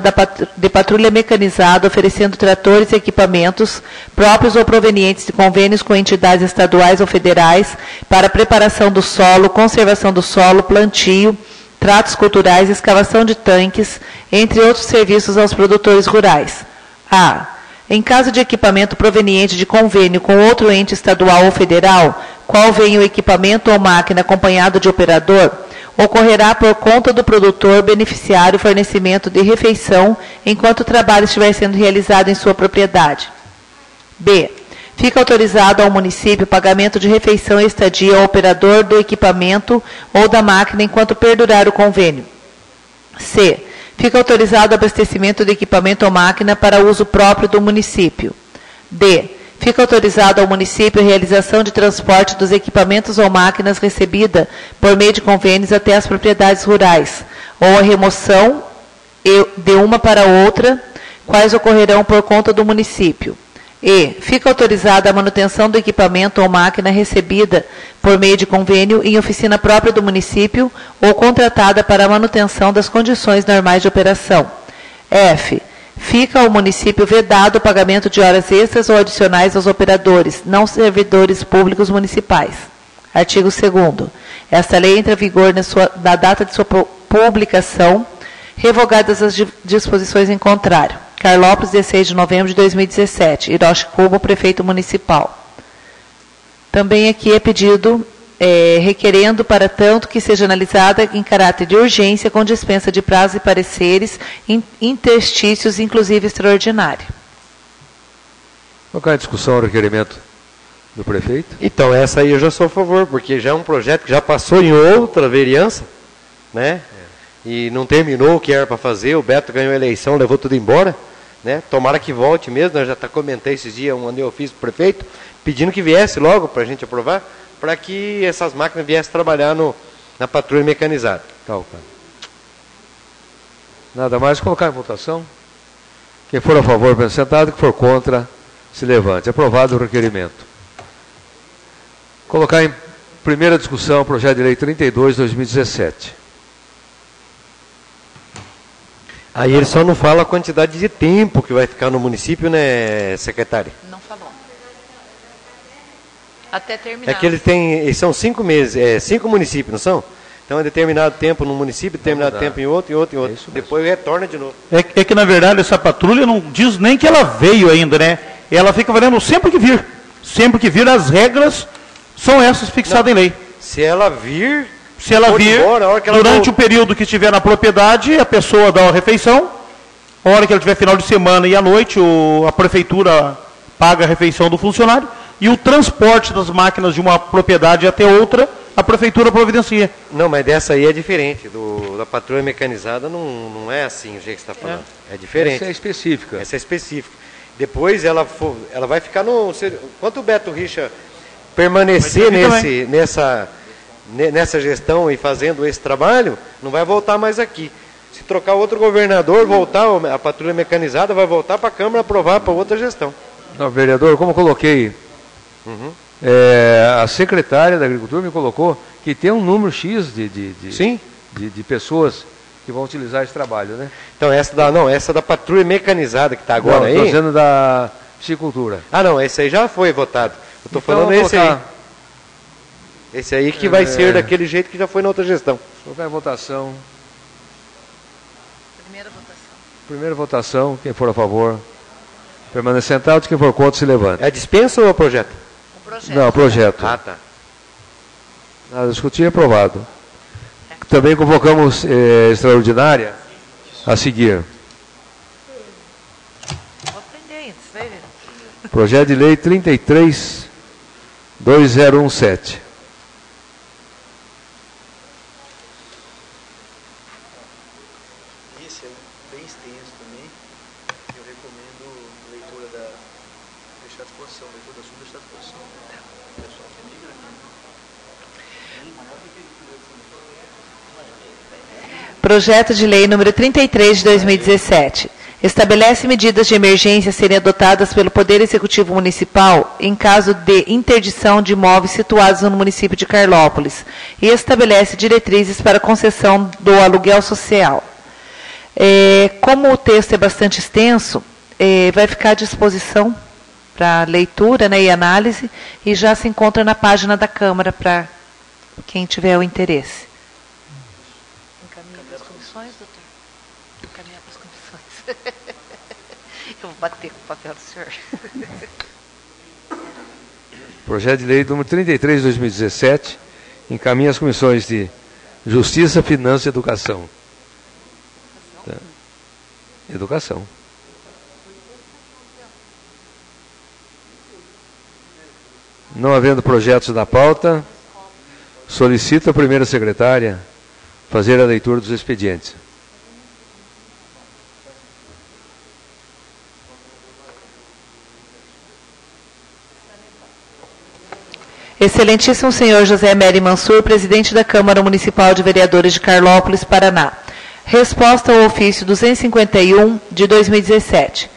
de patrulha mecanizada, oferecendo tratores e equipamentos próprios ou provenientes de convênios com entidades estaduais ou federais para preparação do solo, conservação do solo, plantio, tratos culturais, escavação de tanques, entre outros serviços aos produtores rurais. A. Em caso de equipamento proveniente de convênio com outro ente estadual ou federal, qual venha o equipamento ou máquina acompanhado de operador, ocorrerá por conta do produtor beneficiário fornecimento de refeição enquanto o trabalho estiver sendo realizado em sua propriedade. B. Fica autorizado ao município o pagamento de refeição e estadia ao operador do equipamento ou da máquina enquanto perdurar o convênio. C. Fica autorizado o abastecimento de equipamento ou máquina para uso próprio do município. D. Fica autorizado ao município a realização de transporte dos equipamentos ou máquinas recebida por meio de convênios até as propriedades rurais, ou a remoção de uma para outra, quais ocorrerão por conta do município. E. Fica autorizada a manutenção do equipamento ou máquina recebida por meio de convênio em oficina própria do município ou contratada para a manutenção das condições normais de operação. F. Fica ao município vedado o pagamento de horas extras ou adicionais aos operadores, não servidores públicos municipais. Artigo 2º. Esta lei entra em vigor na data de sua publicação, revogadas as disposições em contrário. Carlópolis, 16 de novembro de 2017. Hiroshi Kubo, prefeito municipal. Também aqui é pedido, requerendo, para tanto, que seja analisada em caráter de urgência, com dispensa de prazos e pareceres, interstícios, inclusive extraordinário. Colocar em discussão o requerimento do prefeito. Então, essa aí eu já sou a favor, porque já é um projeto que já passou em outra vereança, né? E não terminou o que era para fazer, o Beto ganhou a eleição, levou tudo embora, né? Tomara que volte mesmo, eu já comentei esses dias, mandei ofício para o prefeito, pedindo que viesse logo para a gente aprovar, para que essas máquinas viessem trabalhar na patrulha mecanizada. Tá, cara. Nada mais, colocar em votação. Quem for a favor, permaneça sentado, quem for contra, se levante. Aprovado o requerimento. Colocar em primeira discussão o projeto de lei 32 de 2017. Aí ele só não fala a quantidade de tempo que vai ficar no município, né, secretário? Não falou. Até terminar. É que eles são 5 meses, 5 municípios, não são? Então é determinado tempo num município, determinado tempo em outro, em outro, em outro. Depois retorna de novo. É que, na verdade, essa patrulha não diz nem que ela veio ainda, né? ela fica valendo sempre que vir. Sempre que vir, as regras são essas fixadas em lei. Se ela vir... Se ela vir, durante o período que estiver na propriedade, a pessoa dá a refeição. A hora que ela tiver final de semana e à noite, a prefeitura paga a refeição do funcionário. E o transporte das máquinas de uma propriedade até outra, a prefeitura providencia. Não, mas dessa aí é diferente. Da patrulha mecanizada não é assim o jeito que você está falando. É diferente. Essa é específica. Essa é específica. Depois ela vai ficar no... Enquanto o Beto Richa permanecer nessa gestão e fazendo esse trabalho, não vai voltar mais aqui. Se trocar outro governador, voltar, a patrulha mecanizada vai voltar para a Câmara aprovar para outra gestão. Não, vereador, como eu coloquei, a secretária da Agricultura me colocou que tem um número X de pessoas que vão utilizar esse trabalho, né? Então, essa da patrulha mecanizada que está agora aí... Estou dizendo da piscicultura. Ah, não, esse aí já foi votado. Eu estou falando esse aí. Esse aí que vai ser daquele jeito que já foi na outra gestão. Colocar em votação. Primeira votação, quem for a favor, permanece sentado, quem for contra, se levanta. É dispensa ou é projeto? Não, projeto. Ah, tá. Nada discutir, aprovado. Também convocamos extraordinária a seguir. Vou aprender ainda, você vai ver. Projeto de lei 33-2017. Esse é bem extenso também. Eu recomendo leitura deixar à disposição, leitura da sua deixar à disposição. Pessoal, que é meio grande. Projeto de lei número 33 de 2017. Estabelece medidas de emergência a serem adotadas pelo Poder Executivo Municipal em caso de interdição de imóveis situados no município de Carlópolis e estabelece diretrizes para concessão do aluguel social. Como o texto é bastante extenso, vai ficar à disposição para leitura, né, e análise, e já se encontra na página da Câmara para quem tiver o interesse. Encaminha para as comissões, doutor? Encaminhar para as comissões. Eu vou bater com o papel do senhor. Projeto de lei número 33 de 2017, encaminha as comissões de Justiça, Finanças e Educação. Tá. Educação. Não havendo projetos na pauta, solicito a primeira secretária fazer a leitura dos expedientes. Excelentíssimo senhor José Mery Mansur, presidente da Câmara Municipal de Vereadores de Carlópolis, Paraná. Resposta ao ofício 251 de 2017.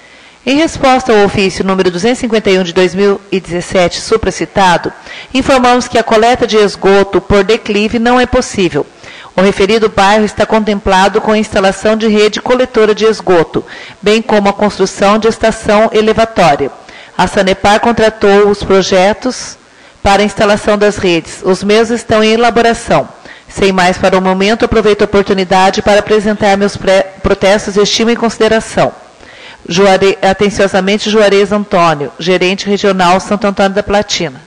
Em resposta ao ofício número 251 de 2017, supracitado, informamos que a coleta de esgoto por declive não é possível. O referido bairro está contemplado com a instalação de rede coletora de esgoto, bem como a construção de estação elevatória. A Sanepar contratou os projetos para a instalação das redes. Os meus estão em elaboração. Sem mais para o momento, aproveito a oportunidade para apresentar meus protestos de estima e consideração. Atenciosamente, Juarez Antônio, gerente regional Santo Antônio da Platina.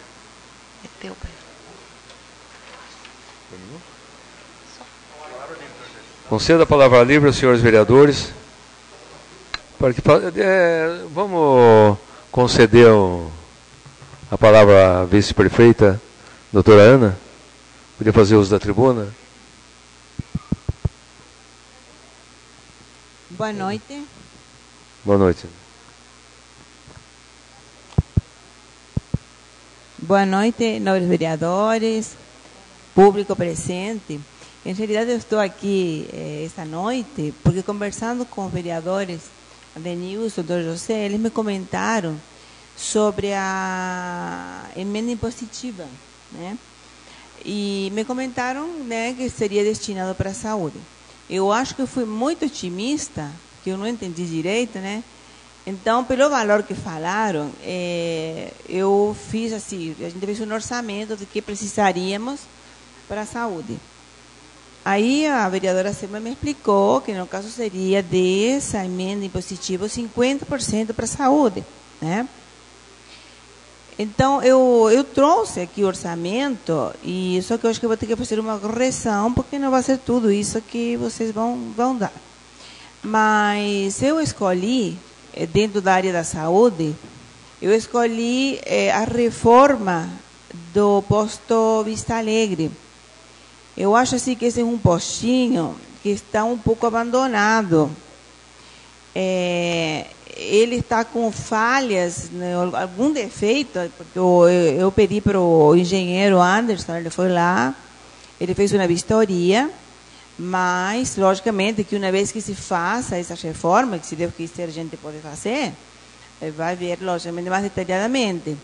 Concedo a palavra livre aos senhores vereadores. Para que, vamos conceder a palavra à vice-prefeita, doutora Ana. Podia fazer uso da tribuna? Boa noite. Boa noite. Boa noite, nobres vereadores, público presente. Em realidade, eu estou aqui esta noite porque, conversando com os vereadores Denilson, Dr. José, eles me comentaram sobre a emenda impositiva, né? E me comentaram, né, que seria destinado para a saúde. Eu acho que eu fui muito otimista, que eu não entendi direito, né? Então, pelo valor que falaram, eu fiz assim, a gente fez um orçamento de que precisaríamos para a saúde. Aí a vereadora Selma me explicou que no caso seria dessa emenda impositiva 50% para a saúde, né? Então, eu trouxe aqui o orçamento, e só que eu acho que eu vou ter que fazer uma correção, porque não vai ser tudo isso que vocês vão dar. Mas eu escolhi, dentro da área da saúde, eu escolhi a reforma do posto Vista Alegre. Eu acho assim que esse é um postinho que está um pouco abandonado. Ele está com falhas, né, algum defeito, porque eu pedi para o engenheiro Anderson, ele foi lá, ele fez uma vistoria, mas, logicamente, que uma vez que se faça essa reforma, que se Deus quiser a gente pode fazer, vai ver, logicamente, mais detalhadamente.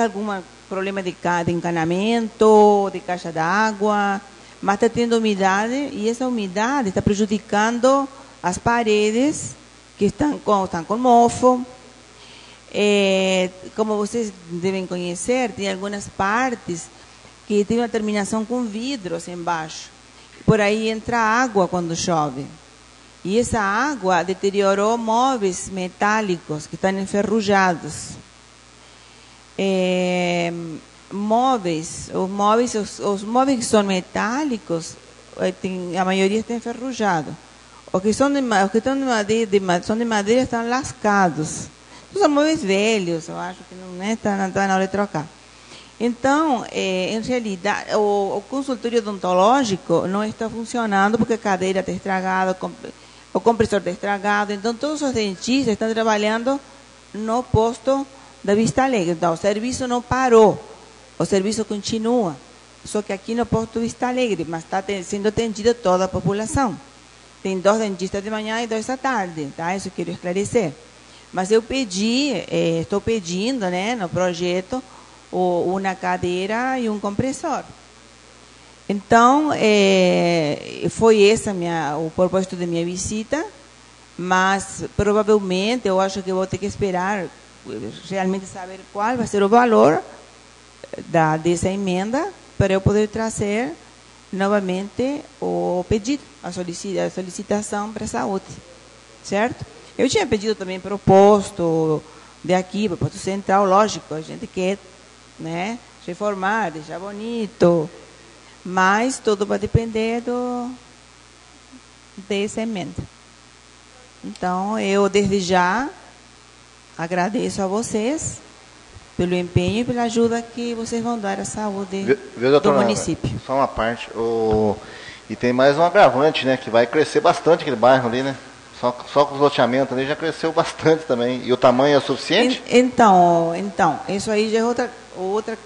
Algum problema de encanamento, de caixa d'água, mas está tendo umidade, e essa umidade está prejudicando as paredes, que estão com mofo. Como vocês devem conhecer, tem algumas partes que tem uma terminação com vidros embaixo. Por aí entra água quando chove. E essa água deteriorou móveis metálicos que estão enferrujados. Os móveis que são metálicos, a maioria está enferrujado. Os que estão de madeira estão lascados. São móveis velhos, eu acho que não está na hora de trocar. Então, em realidade, o consultório odontológico não está funcionando porque a cadeira está estragada, o compressor está estragado. Então, todos os dentistas estão trabalhando no posto da Vista Alegre. Então, o serviço não parou, o serviço continua. Só que aqui no posto Vista Alegre, mas está sendo atendida toda a população. Tem 2 dentistas de manhã e 2 à tarde, tá? Isso eu quero esclarecer. Mas eu estou pedindo, né, no projeto, uma cadeira e um compressor. Então, foi esse o propósito da minha visita, mas provavelmente eu acho que vou ter que esperar realmente saber qual vai ser o valor dessa emenda para eu poder trazer novamente o pedido, a solicitação para a saúde, certo? Eu tinha pedido também para o posto de aqui, para o posto central, lógico, a gente quer, né, reformar, deixar bonito, mas tudo vai depender dessa emenda. Então, eu desde já agradeço a vocês pelo empenho e pela ajuda que vocês vão dar à saúde do município. Só uma parte. E tem mais um agravante, né? Que vai crescer bastante aquele bairro ali, né? Só com os loteamentos ali já cresceu bastante também. E o tamanho é suficiente? Então isso aí já é outra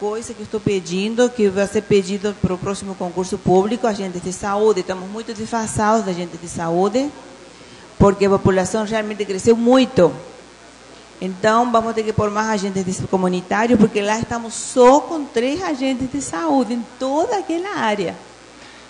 coisa que estou pedindo, que vai ser pedido para o próximo concurso público, agentes de saúde. Estamos muito desfasados da agentes de saúde, porque a população realmente cresceu muito. Então, vamos ter que pôr mais agentes comunitários, porque lá estamos só com 3 agentes de saúde em toda aquela área.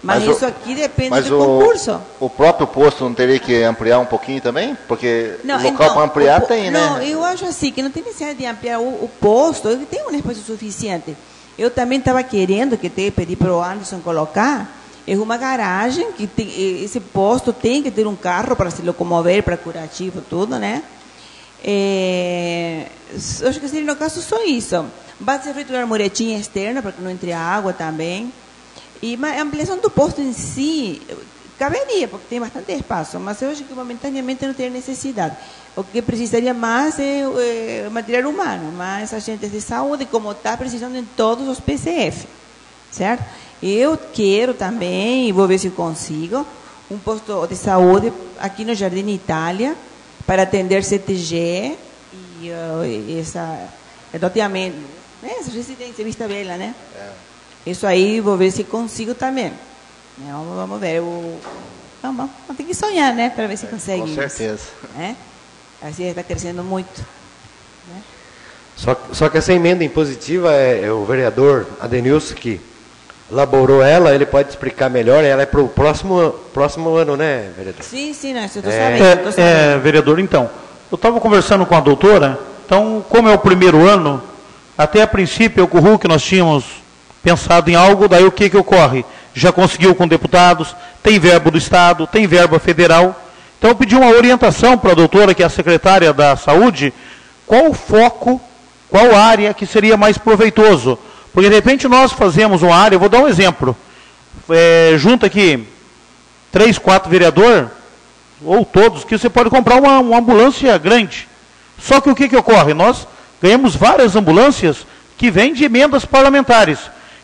Mas isso aqui depende do concurso. O próprio posto não teria que ampliar um pouquinho também? Porque o local para ampliar tem, né? Não, eu acho assim, que não tem necessidade de ampliar o posto, ele tem um espaço suficiente. Eu também estava querendo, pedir para o Anderson colocar, uma garagem, que esse posto tem que ter um carro para se locomover, para curativo, tudo, né? Acho que seria no caso só isso. Vai ser feita uma muretinha externa para que não entre água também. E a ampliação do posto em si caberia, porque tem bastante espaço, mas eu acho que momentaneamente não tem necessidade. O que precisaria mais é material humano, mais agentes de saúde, como está precisando em todos os PCF, certo? Eu quero também, e vou ver se consigo, um posto de saúde aqui no Jardim Itália, para atender CTG e essa loteamento, essa residência Vista Bela, né? Isso aí, vou ver se consigo também. Vamos ver. Vamos ter que sonhar, né? Para ver se consegue. Com certeza. Assim está crescendo muito. Né? Só que essa emenda impositiva, é o vereador Adenilson que elaborou ela, ele pode explicar melhor, ela é para o próximo ano, né, vereador? Sim, nós estou sabendo. Vereador, então, eu estava conversando com a doutora, então, como é o primeiro ano, até a princípio, o Hulk, nós tínhamos pensado em algo, daí o que ocorre? Já conseguiu com deputados, tem verba do Estado, tem verba federal, então eu pedi uma orientação para a doutora, que é a secretária da Saúde, qual o foco, qual área que seria mais proveitoso. Porque, de repente, nós fazemos uma área, eu vou dar um exemplo, junta aqui 3, 4 vereadores, ou todos, que você pode comprar uma ambulância grande. Só que o que ocorre? Nós ganhamos várias ambulâncias que vêm de emendas parlamentares.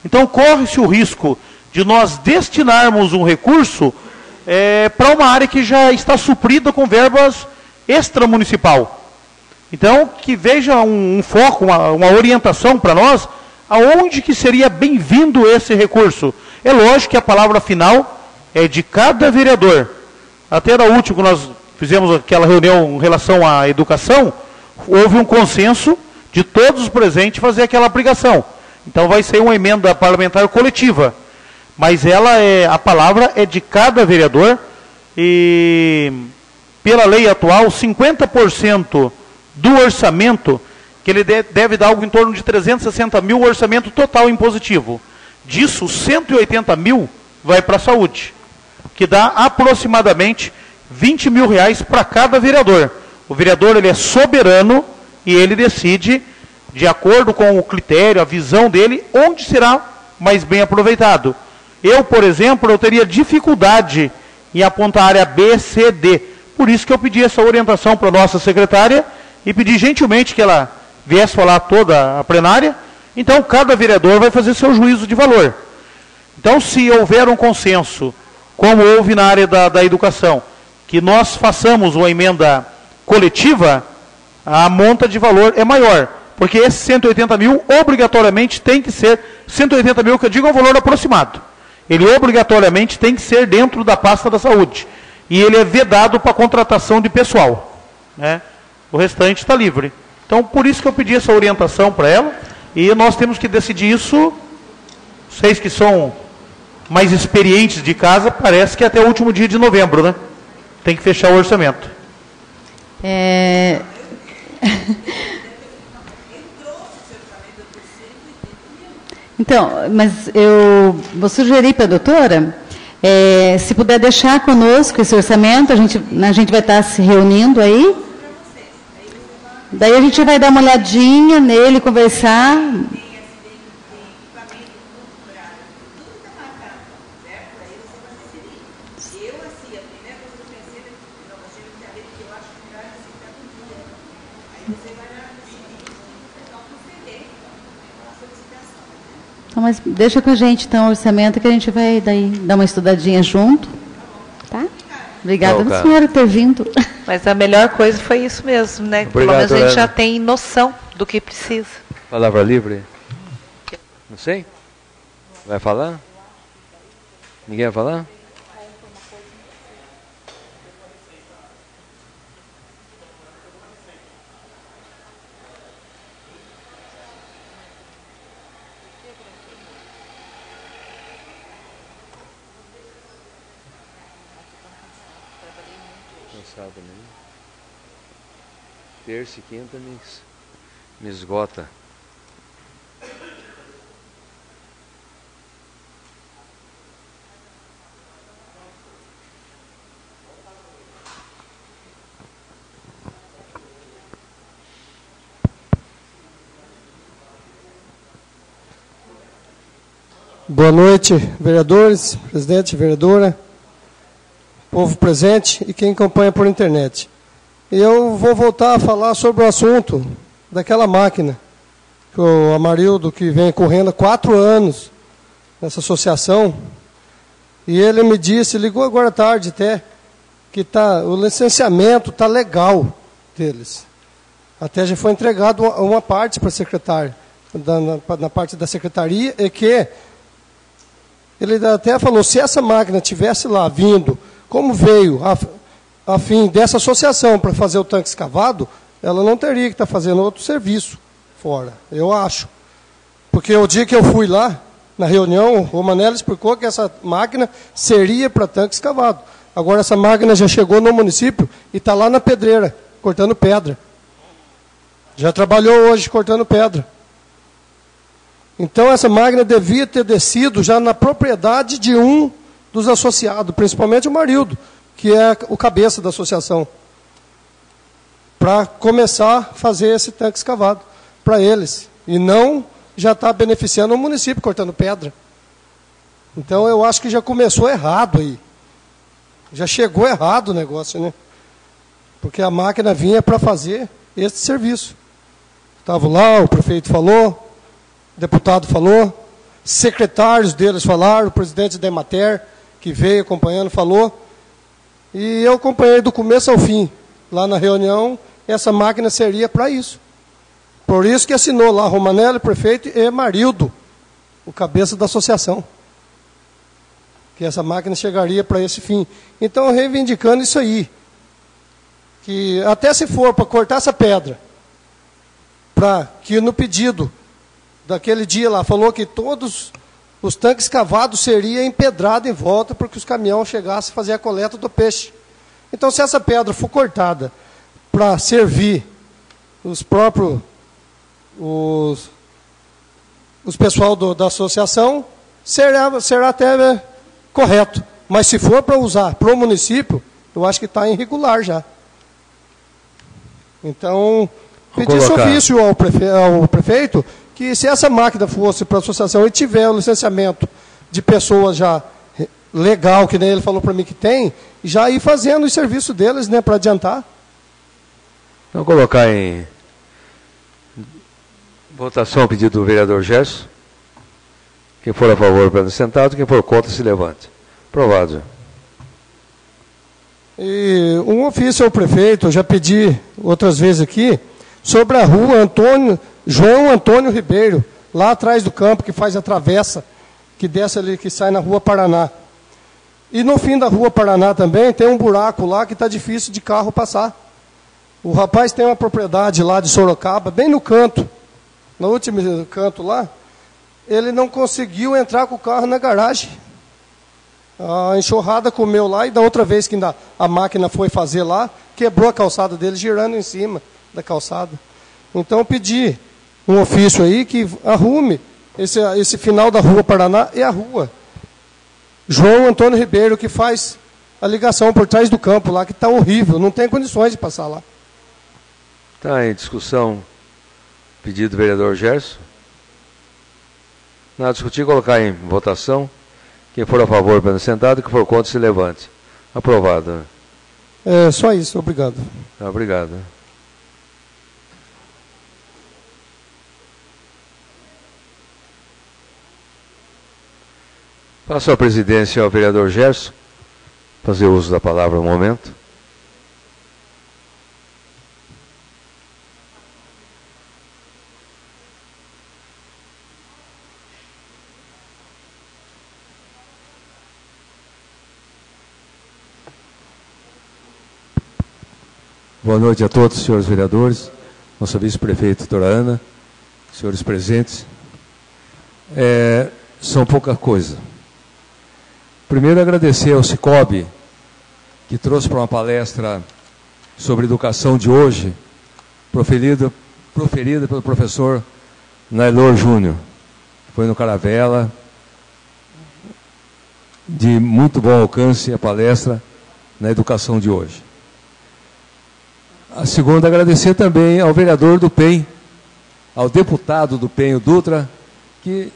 Então, corre-se o risco de nós destinarmos um recurso para uma área que já está suprida com verbas extramunicipal. Então, que veja um foco, uma orientação para nós, aonde que seria bem-vindo esse recurso. É lógico que a palavra final é de cada vereador. Até na última, quando nós fizemos aquela reunião em relação à educação, houve um consenso de todos os presentes fazer aquela aplicação. Então vai ser uma emenda parlamentar coletiva. Mas a palavra é de cada vereador e, pela lei atual, 50% do orçamento, que ele deve dar algo em torno de 360 mil, orçamento total impositivo. Disso, 180 mil vai para a saúde, que dá aproximadamente 20 mil reais para cada vereador. O vereador ele é soberano e ele decide, de acordo com o critério, a visão dele, onde será mais bem aproveitado. Eu, por exemplo, eu teria dificuldade em apontar a área B, C, D. Por isso que eu pedi essa orientação para a nossa secretária e pedi gentilmente que ela viesse falar toda a plenária. Então, cada vereador vai fazer seu juízo de valor. Então, se houver um consenso, como houve na área da educação, que nós façamos uma emenda coletiva, a monta de valor é maior. Porque esses 180 mil, obrigatoriamente, tem que ser 180 mil, que eu digo é um valor aproximado. Ele obrigatoriamente tem que ser dentro da pasta da saúde. E ele é vedado para contratação de pessoal. Né? O restante está livre. Então, por isso que eu pedi essa orientação para ela. E nós temos que decidir isso. Vocês que são mais experientes de casa, parece que até o último dia de novembro, né? Tem que fechar o orçamento. Então, mas eu vou sugerir para a doutora, se puder deixar conosco esse orçamento, a gente vai estar se reunindo aí. Daí a gente vai dar uma olhadinha nele, conversar. Então, mas deixa com a gente, então, o orçamento, que a gente vai daí dar uma estudadinha junto. Tá? Obrigada a senhora por ter vindo. Mas a melhor coisa foi isso mesmo, né? Obrigado, pelo menos a gente Ana. já tem noção do que precisa. Palavra livre? Não sei? Vai falar? Ninguém vai falar? Cansado mesmo. Terça e quinta me esgota. Boa noite, vereadores, presidente, vereadora, povo presente e quem acompanha por internet. Eu vou voltar a falar sobre o assunto daquela máquina, que o Amarildo, que vem correndo há 4 anos nessa associação, e ele me disse, ligou agora à tarde até, que o licenciamento está legal deles. Até já foi entregado uma parte para a secretária, na parte da secretaria, e que ele até falou, se essa máquina tivesse lá vindo, como veio a fim dessa associação para fazer o tanque escavado, ela não teria que estar fazendo outro serviço fora, eu acho. Porque o dia que eu fui lá, na reunião, o Romanelli explicou que essa máquina seria para tanque escavado. Agora essa máquina já chegou no município e está lá na pedreira, cortando pedra. Já trabalhou hoje cortando pedra. Então essa máquina devia ter descido já na propriedade de um dos associados, principalmente o Marildo, que é o cabeça da associação, para começar a fazer esse tanque escavado, para eles. E não já está beneficiando o município cortando pedra. Então eu acho que já começou errado aí. Já chegou errado o negócio, né? Porque a máquina vinha para fazer esse serviço. Estava lá, o prefeito falou, o deputado falou, secretários deles falaram, o presidente da Emater, que veio acompanhando, falou. E eu acompanhei do começo ao fim, lá na reunião, essa máquina seria para isso. Por isso que assinou lá Romanelli, prefeito, e Marildo, o cabeça da associação. Que essa máquina chegaria para esse fim. Então, reivindicando isso aí. Que até se for para cortar essa pedra, para que no pedido daquele dia lá, falou que todos os tanques cavados seriam empedrados em volta para que os caminhões chegassem a fazer a coleta do peixe. Então, se essa pedra for cortada para servir os próprios, os pessoal da associação, será até correto. Mas se for para usar para o município, eu acho que está irregular já. Então, pedi esse ofício ao prefeito que se essa máquina fosse para a associação e tiver o licenciamento de pessoas já legal, que nem ele falou para mim que tem, já ir fazendo o serviço deles, né, para adiantar. Vamos colocar em votação o pedido do vereador Gerson. Quem for a favor, permaneça sentado. Quem for contra, se levante. Aprovado. E um ofício ao prefeito, eu já pedi outras vezes aqui, sobre a rua João Antônio Ribeiro, lá atrás do campo, que faz a travessa, que desce ali, que sai na Rua Paraná. E no fim da Rua Paraná também tem um buraco lá que está difícil de carro passar. O rapaz tem uma propriedade lá de Sorocaba, bem no canto, no último canto lá, ele não conseguiu entrar com o carro na garagem. A enxurrada comeu lá e da outra vez que a máquina foi fazer lá, quebrou a calçada dele, girando em cima da calçada. Então eu pedi um ofício aí que arrume esse final da Rua Paraná e a rua João Antônio Ribeiro, que faz a ligação por trás do campo lá, que está horrível, não tem condições de passar lá. Está em discussão pedido do vereador Gerson. Nada a discutir, colocar em votação. Quem for a favor, permaneça sentado. Quem for contra, se levante. Aprovado. É só isso, obrigado. Obrigado. Passo a presidência ao vereador Gerson, fazer uso da palavra um momento. Boa noite a todos, senhores vereadores, nossa vice-prefeita, doutora Ana, senhores presentes. São pouca coisa. Primeiro, agradecer ao Cicobi, que trouxe para uma palestra sobre educação de hoje, proferida pelo professor Nailor Júnior. Foi no Caravela, de muito bom alcance a palestra na educação de hoje. A segunda, agradecer também ao vereador do PEN, ao deputado do PEN, o Dutra, que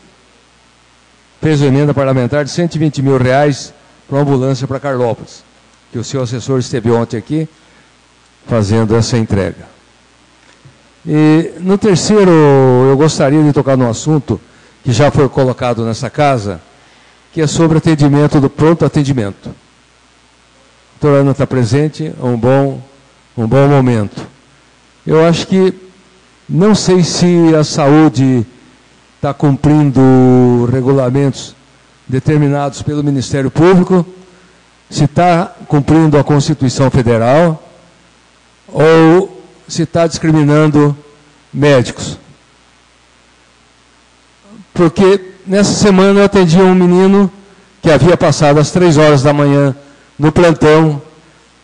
fez uma emenda parlamentar de R$120 mil para uma ambulância para Carlópolis, que o seu assessor esteve ontem aqui fazendo essa entrega. E no terceiro, eu gostaria de tocar num assunto que já foi colocado nessa casa, que é sobre atendimento do pronto atendimento. A doutora Ana está presente, é um bom momento. Eu acho que, não sei se a saúde está cumprindo regulamentos determinados pelo Ministério Público, se está cumprindo a Constituição Federal, ou se está discriminando médicos. Porque nessa semana eu atendi um menino que havia passado às 3 horas da manhã no plantão,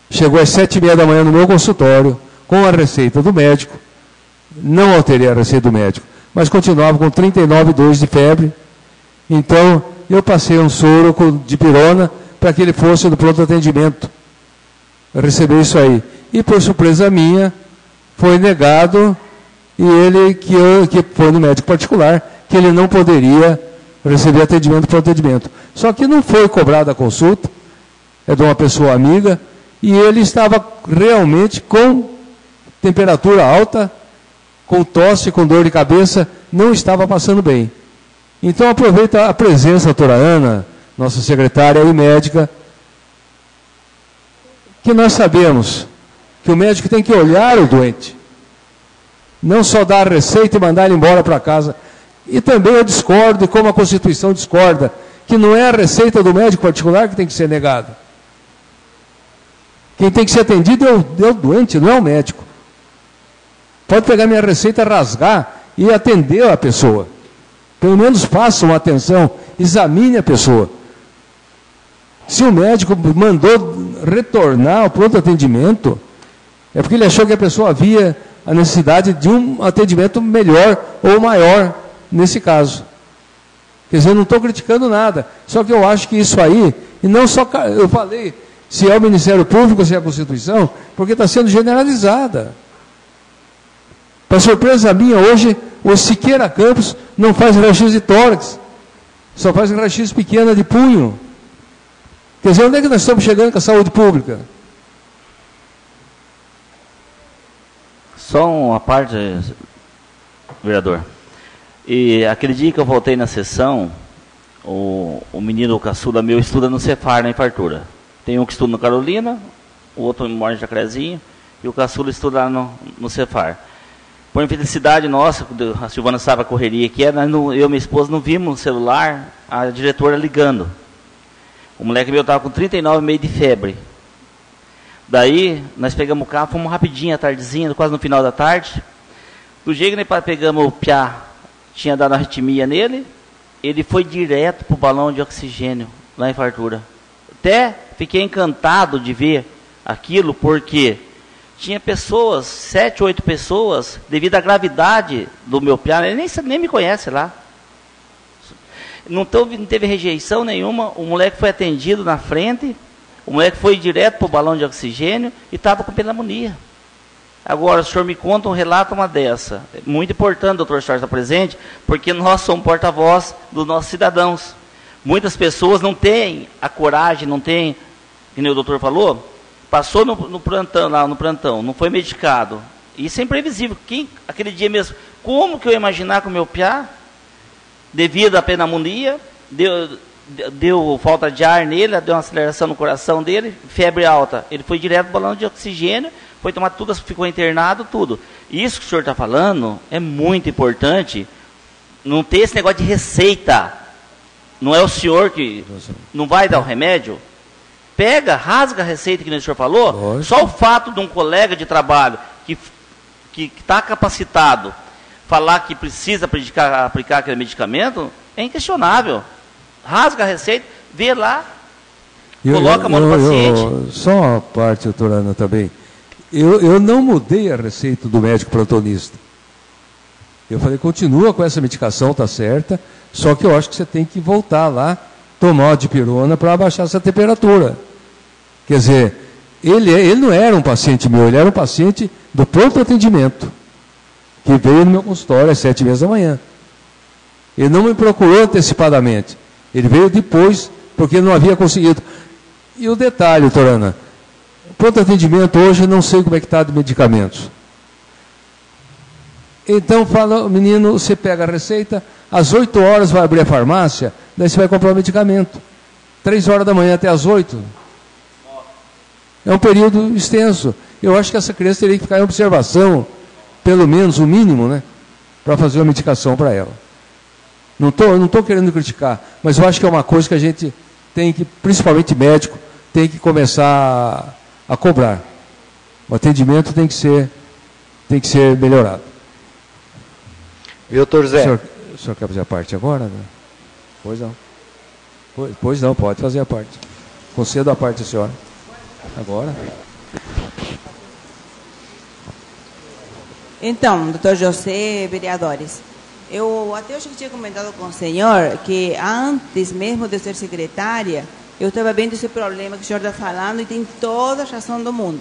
chegou às 7h30 da manhã no meu consultório, com a receita do médico, não alterei a receita do médico, mas continuava com 39,2 de febre. Então, eu passei um soro de pirona para que ele fosse no pronto atendimento. Eu recebi isso aí. E, por surpresa minha, foi negado e ele que foi no médico particular, que ele não poderia receber atendimento por atendimento. Só que não foi cobrada a consulta, é de uma pessoa amiga, e ele estava realmente com temperatura alta, com tosse, com dor de cabeça, não estava passando bem. Então aproveita a presença da doutora Ana, nossa secretária e médica, que nós sabemos que o médico tem que olhar o doente, não só dar a receita e mandar ele embora para casa. E também eu discordo, como a Constituição discorda, que não é a receita do médico particular que tem que ser negada. Quem tem que ser atendido é o doente, não é o médico. Pode pegar minha receita, rasgar e atender a pessoa. Pelo menos faça uma atenção, examine a pessoa. Se o médico mandou retornar ao pronto atendimento, é porque ele achou que a pessoa havia a necessidade de um atendimento melhor ou maior nesse caso. Quer dizer, eu não estou criticando nada, só que eu acho que isso aí, e não só, eu falei, se é o Ministério Público, se é a Constituição, porque está sendo generalizada. Para surpresa minha, hoje, o Siqueira Campos não faz raio-x de tórax, só faz raio-x pequena de punho. Quer dizer, onde é que nós estamos chegando com a saúde pública? Só uma parte, vereador. E aquele dia que eu voltei na sessão, o menino, o caçula meu, estuda no Cefar, na Infartura. Tem um que estuda no Carolina, o outro mora em Jacarezinho, e o caçula estuda lá no Cefar. Por infelicidade nossa, a Silvana sabe a correria que é, eu e minha esposa não vimos no celular a diretora ligando. O moleque meu estava com 39,5 de febre. Daí, nós pegamos o carro, fomos rapidinho, à tardezinha, quase no final da tarde. Do jeito que nós pegamos o piá, tinha dado arritmia nele, ele foi direto para o balão de oxigênio, lá em Fartura. Até fiquei encantado de ver aquilo, porque tinha pessoas, 7, 8 pessoas, devido à gravidade do meu piá, ele nem me conhece lá. Não teve rejeição nenhuma, o moleque foi atendido na frente, o moleque foi direto para o balão de oxigênio e estava com pneumonia. Agora, o senhor me conta um relato uma dessa. É muito importante, doutor Charles, estar presente, porque nós somos porta-voz dos nossos cidadãos. Muitas pessoas não têm a coragem, não têm, como o doutor falou, passou no plantão, não foi medicado. Isso é imprevisível. Aquele dia mesmo, como que eu ia imaginar com o meu piá, devido à pneumonia, deu falta de ar nele, deu uma aceleração no coração dele, febre alta. Ele foi direto para o balão de oxigênio, foi tomar tudo, ficou internado, tudo. Isso que o senhor está falando é muito importante, não ter esse negócio de receita. Não é o senhor que não vai dar o remédio? Pega, rasga a receita que o senhor falou. Lógico. Só o fato de um colega de trabalho que está capacitado falar que precisa aplicar aquele medicamento, é inquestionável. Rasga a receita, vê lá, coloca a mão no paciente. Só uma parte, doutora Ana, também. Eu não mudei a receita do médico plantonista. Eu falei, continua com essa medicação, está certa, só que eu acho que você tem que voltar lá, tomar uma dipirona para abaixar essa temperatura. Quer dizer, ele não era um paciente meu, ele era um paciente do pronto atendimento, que veio no meu consultório às 7h30 da manhã. Ele não me procurou antecipadamente. Ele veio depois, porque não havia conseguido. E o detalhe, doutora Ana, pronto atendimento hoje, eu não sei como é que está de medicamentos. Então, fala, menino, você pega a receita, às 8 horas vai abrir a farmácia, daí você vai comprar o medicamento. 3 horas da manhã até às 8. É um período extenso. Eu acho que essa criança teria que ficar em observação, pelo menos o mínimo, né, para fazer uma medicação para ela. Não estou querendo criticar, mas eu acho que é uma coisa que a gente tem que, principalmente médico, tem que começar a cobrar. O atendimento tem que ser melhorado. Viu, doutor Zé? O senhor quer fazer a parte agora? Né? Pois não. Pois não, pode fazer a parte. Concedo a parte, senhora. Agora. Então, doutor José, vereadores, eu até hoje tinha comentado com o senhor que antes mesmo de ser secretária, eu estava vendo esse problema que o senhor está falando e tem toda a razão do mundo.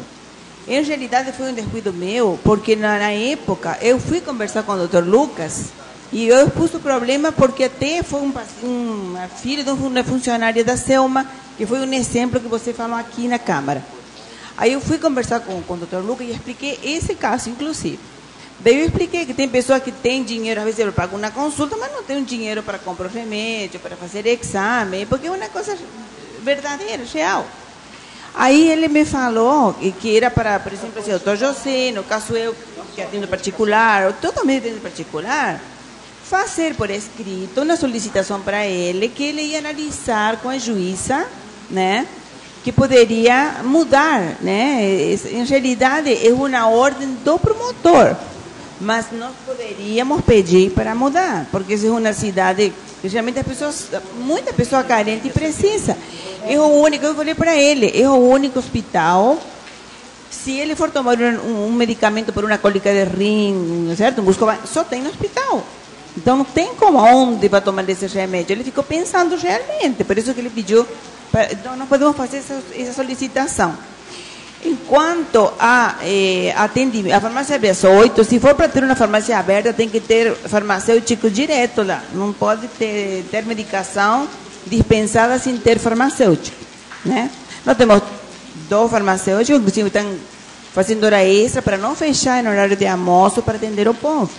Em realidade foi um descuido meu, porque na época eu fui conversar com o Dr. Lucas e eu expus o problema porque até foi uma filha de uma funcionária da Selma, que foi um exemplo que você falou aqui na Câmara. Aí eu fui conversar com o Dr. Lucas e expliquei esse caso, inclusive. Daí eu expliquei que tem pessoas que têm dinheiro, às vezes eu pago uma consulta, mas não tem dinheiro para comprar remédio, para fazer exame, porque é uma coisa verdadeira, real. Aí ele me falou que era para, por exemplo, assim, o Dr. José, no caso eu, que atendo particular, ou totalmente atendo particular, fazer por escrito uma solicitação para ele, que ele ia analisar com a juíza, né, que poderia mudar, né? Em realidade é uma ordem do promotor, mas nós poderíamos pedir para mudar, porque isso é uma cidade que geralmente muita pessoa carente precisa. É o único, eu falei para ele, é o único hospital, se ele for tomar um medicamento por uma cólica de rim, certo? Um Buscopan, só tem no hospital. Então não tem como onde vai tomar esse remédio. Ele ficou pensando realmente, por isso que ele pediu, então nós podemos fazer essa solicitação. Enquanto a atendimento, a farmácia abre às 8, se for para ter uma farmácia aberta, tem que ter farmacêutico direto lá. Não pode ter medicação dispensada sem ter farmacêutico, né? Nós temos 2 farmacêuticos, inclusive estão fazendo hora extra para não fechar no horário de almoço para atender o povo.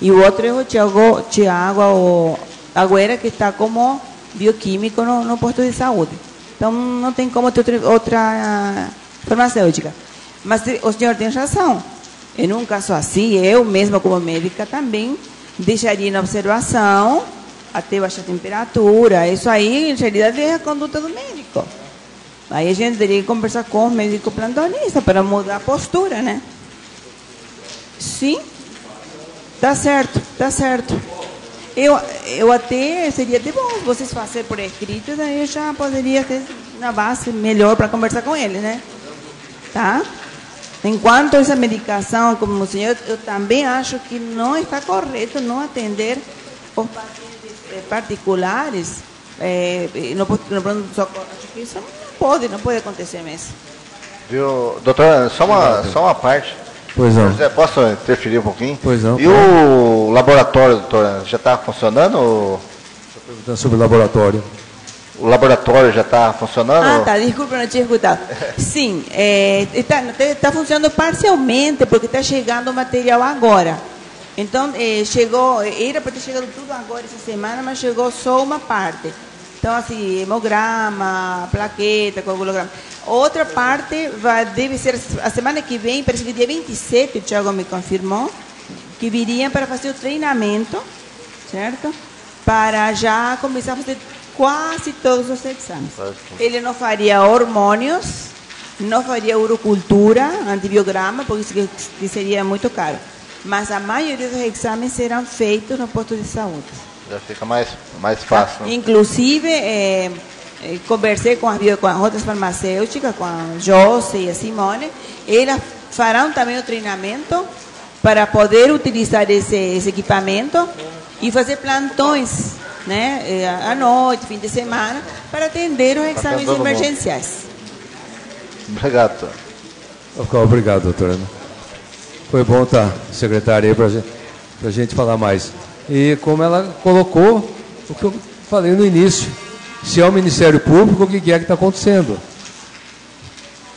E o outro é o Tiago Agüera, que está como bioquímico no posto de saúde. Então não tem como ter outra farmacêutica. Mas o senhor tem razão. Em um caso assim, eu mesma como médica também deixaria na observação até baixar a temperatura. Isso aí, em realidade, é a conduta do médico. Aí a gente teria que conversar com o médico plantonista para mudar a postura, né? Sim, tá certo, tá certo. Eu até seria de bom vocês fazerem por escrito, daí eu já poderia ter uma base melhor para conversar com ele, né? Tá? Enquanto essa medicação, como o senhor, eu também acho que não está correto não atender os pacientes particulares no pronto-socorro. Acho que isso não pode acontecer mesmo. Viu, doutora, só uma parte. Pois não. José, posso interferir um pouquinho? Pois não. E o laboratório, doutora, já está funcionando? Estou perguntando sobre o laboratório. O laboratório já está funcionando? Ah, tá, desculpa, não tinha escutado. Sim, está funcionando parcialmente, porque está chegando o material agora. Então, era para ter chegado tudo agora essa semana, mas chegou só uma parte. Então, assim, hemograma, plaqueta, coagulograma. Outra parte deve ser a semana que vem, parece que dia 27, o Thiago me confirmou, que viriam para fazer o treinamento, certo? Para já começar a fazer quase todos os exames. Ele não faria hormônios, não faria urocultura, antibiograma, porque isso que seria muito caro. Mas a maioria dos exames serão feitos no posto de saúde. Já fica mais fácil. Né? Inclusive, conversei com as outras farmacêuticas, com a Josi e a Simone, elas farão também o treinamento para poder utilizar esse equipamento e fazer plantões, né, à noite, fim de semana, para atender os exames emergenciais. Obrigado, doutor. Obrigado, doutora. Foi bom estar secretária aí para a gente falar mais. E como ela colocou o que eu falei no início, se é o Ministério Público, o que é que está acontecendo?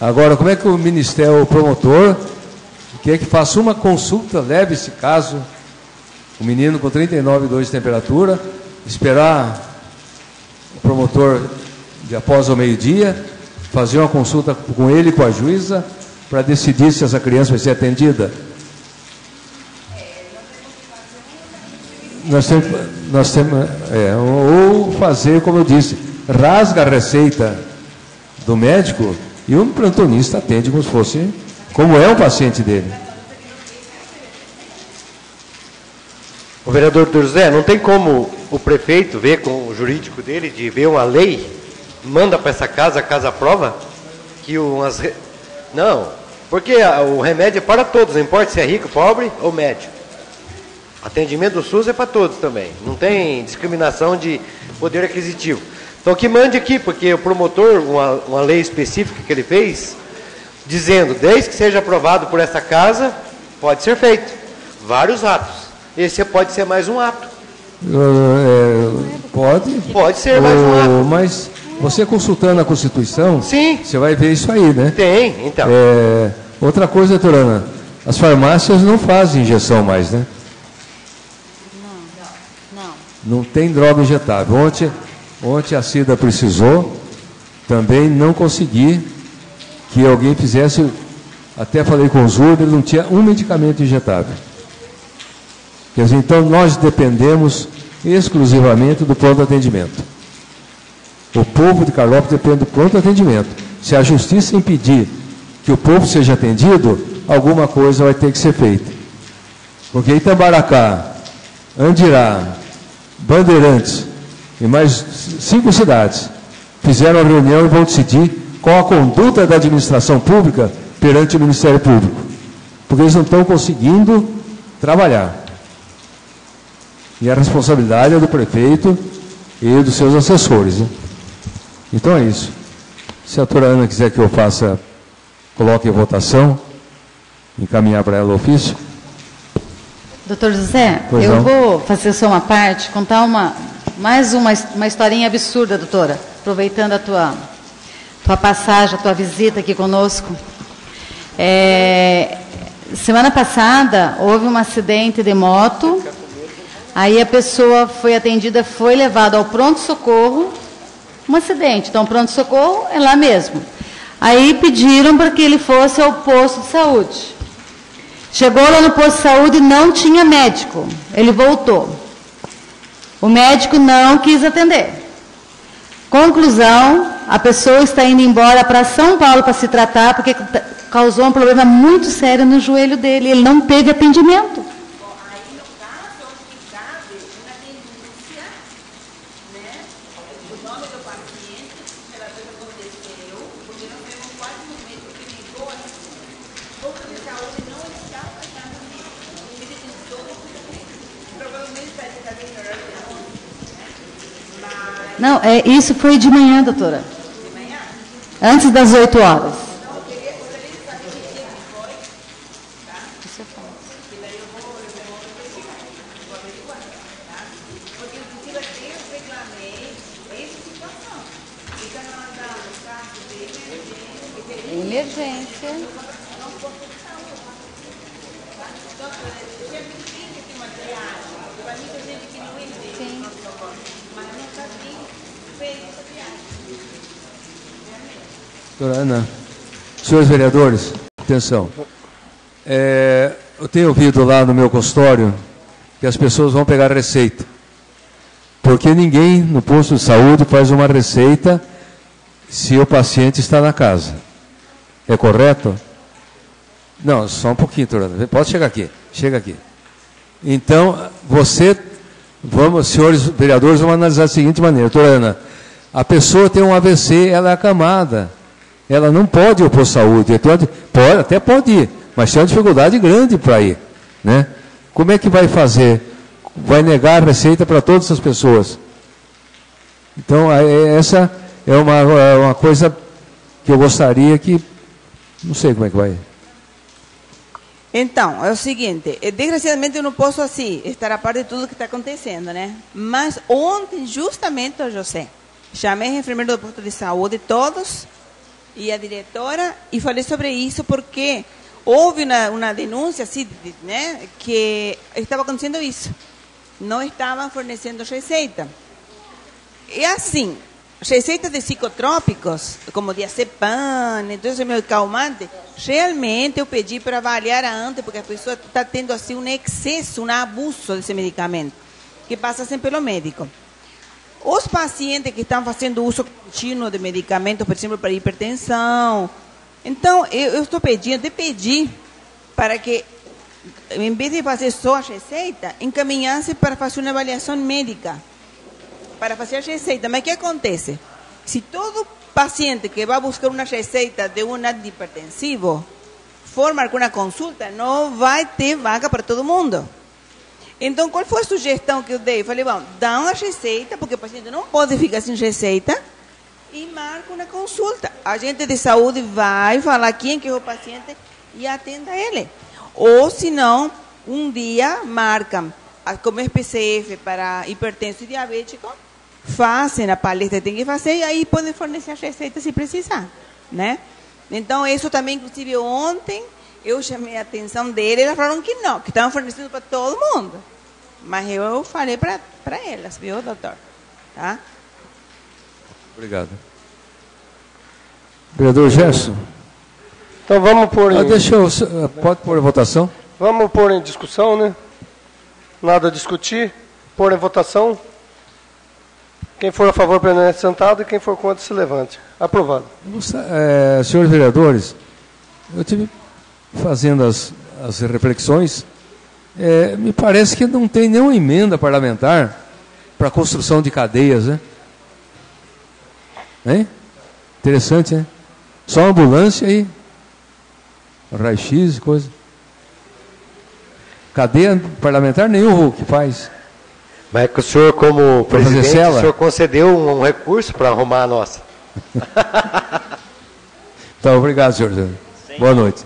Agora, como é que o Ministério, o promotor, quer que faça uma consulta, leve esse caso, o menino com 39,2 de temperatura, esperar o promotor de após o meio-dia, fazer uma consulta com ele e com a juíza, para decidir se essa criança vai ser atendida? Nós temos ou fazer, como eu disse, rasga a receita do médico e o plantonista atende como se fosse, como é um paciente dele. O vereador José, não tem como o prefeito ver com o jurídico dele, de ver uma lei, manda para essa casa, a casa aprova, que Não, porque o remédio é para todos, não importa se é rico, pobre ou médio. Atendimento do SUS é para todos também, não tem discriminação de poder aquisitivo. Então que mande aqui, porque o promotor, uma lei específica que ele fez, dizendo, desde que seja aprovado por essa casa, pode ser feito. Vários atos. Esse pode ser mais um ato. Pode? Pode ser mais um ato. Mas você consultando a Constituição, sim, você vai ver isso aí, né? Tem, então. Outra coisa, doutora Ana, as farmácias não fazem injeção mais, né? Não tem droga injetável. Ontem a Cida precisou, também não consegui que alguém fizesse, até falei com os Uber, não tinha um medicamento injetável. Quer dizer, então nós dependemos exclusivamente do pronto atendimento. O povo de Carlópolis depende do pronto atendimento. Se a justiça impedir que o povo seja atendido, alguma coisa vai ter que ser feita. Porque Itabaracá, Andirá, Bandeirantes e mais 5 cidades fizeram uma reunião e vão decidir qual a conduta da administração pública perante o Ministério Público. Porque eles não estão conseguindo trabalhar. E a responsabilidade é do prefeito e dos seus assessores, né? Então é isso. Se a doutora Ana quiser que eu faça, coloque em votação, encaminhar para ela o ofício. Doutor José, Pois eu não. vou fazer só uma parte, contar mais uma historinha absurda, doutora, aproveitando a tua passagem, a tua visita aqui conosco. Semana passada, houve um acidente de moto, aí a pessoa foi atendida, foi levada ao pronto-socorro, um acidente, então pronto-socorro é lá mesmo. Aí pediram para que ele fosse ao posto de saúde. Chegou lá no posto de saúde e não tinha médico. Ele voltou. O médico não quis atender. Conclusão, a pessoa está indo embora para São Paulo para se tratar, porque causou um problema muito sério no joelho dele. Ele não teve atendimento. Não, isso foi de manhã, doutora. Antes das 8 horas. Emergência. Sim. Doutora Ana, senhores vereadores, atenção. Eu tenho ouvido lá no meu consultório que as pessoas vão pegar receita. Porque ninguém no posto de saúde faz uma receita se o paciente está na casa. É correto? Não, só um pouquinho, doutora Ana. Pode chegar aqui. Chega aqui. Então, senhores vereadores, vamos analisar da seguinte maneira. Doutora Ana, a pessoa tem um AVC, ela é acamada. Ela não pode ir ao posto de saúde. Até pode ir, mas tem uma dificuldade grande para ir, né? Como é que vai fazer? Vai negar a receita para todas as pessoas. Então, essa é uma coisa que eu gostaria que... Não sei como é que vai. Então, é o seguinte, desgraçadamente eu não posso, assim, estar a par de tudo que está acontecendo, né? Mas ontem, justamente, José, chamei a enfermeira do posto de saúde, todos, e a diretora, e falei sobre isso porque houve uma denúncia, assim, né, que estava acontecendo isso. Não estavam fornecendo receita. E assim, receitas de psicotrópicos, como diazepam, então esse meu calmante, realmente eu pedi para avaliar antes, porque a pessoa está tendo assim um excesso, um abuso desse medicamento, que passa sempre pelo médico. Os pacientes que estão fazendo uso contínuo de medicamentos, por exemplo, para hipertensão, então eu estou pedindo, pedi para que, em vez de fazer só a receita, encaminhasse para fazer uma avaliação médica, para fazer a receita. Mas o que acontece? Se todo paciente que vai buscar uma receita de um antihipertensivo for marcar uma consulta, não vai ter vaga para todo mundo. Então, qual foi a sugestão que eu dei? Eu falei, bom, dá uma receita, porque o paciente não pode ficar sem receita, e marca uma consulta. A agente de saúde vai falar quem que é o paciente e atenda ele. Ou, se não, um dia marcam como PCF para hipertenso e diabético, fazem a palestra que tem que fazer e aí podem fornecer as receitas se precisar, né? Então, isso também, inclusive, ontem, eu chamei a atenção dele, elas falaram que não, que estavam fornecendo para todo mundo. Mas eu falei para elas, viu, doutor? Tá? Obrigado. Vereador Gerson. Então vamos pôr em... Pode pôr em votação? Vamos pôr em discussão, né? Nada a discutir. Pôr em votação. Quem for a favor permanece sentado e quem for contra se levante. Aprovado. Senhores vereadores, eu estive fazendo as reflexões. Me parece que não tem nenhuma emenda parlamentar para a construção de cadeias, né? Hein? Interessante, né? Só ambulância e raio-x e coisa. Cadeia parlamentar nenhum que faz. Mas é que o senhor, como presidente, o senhor concedeu um recurso para arrumar a nossa. Então, obrigado, senhor. Boa noite.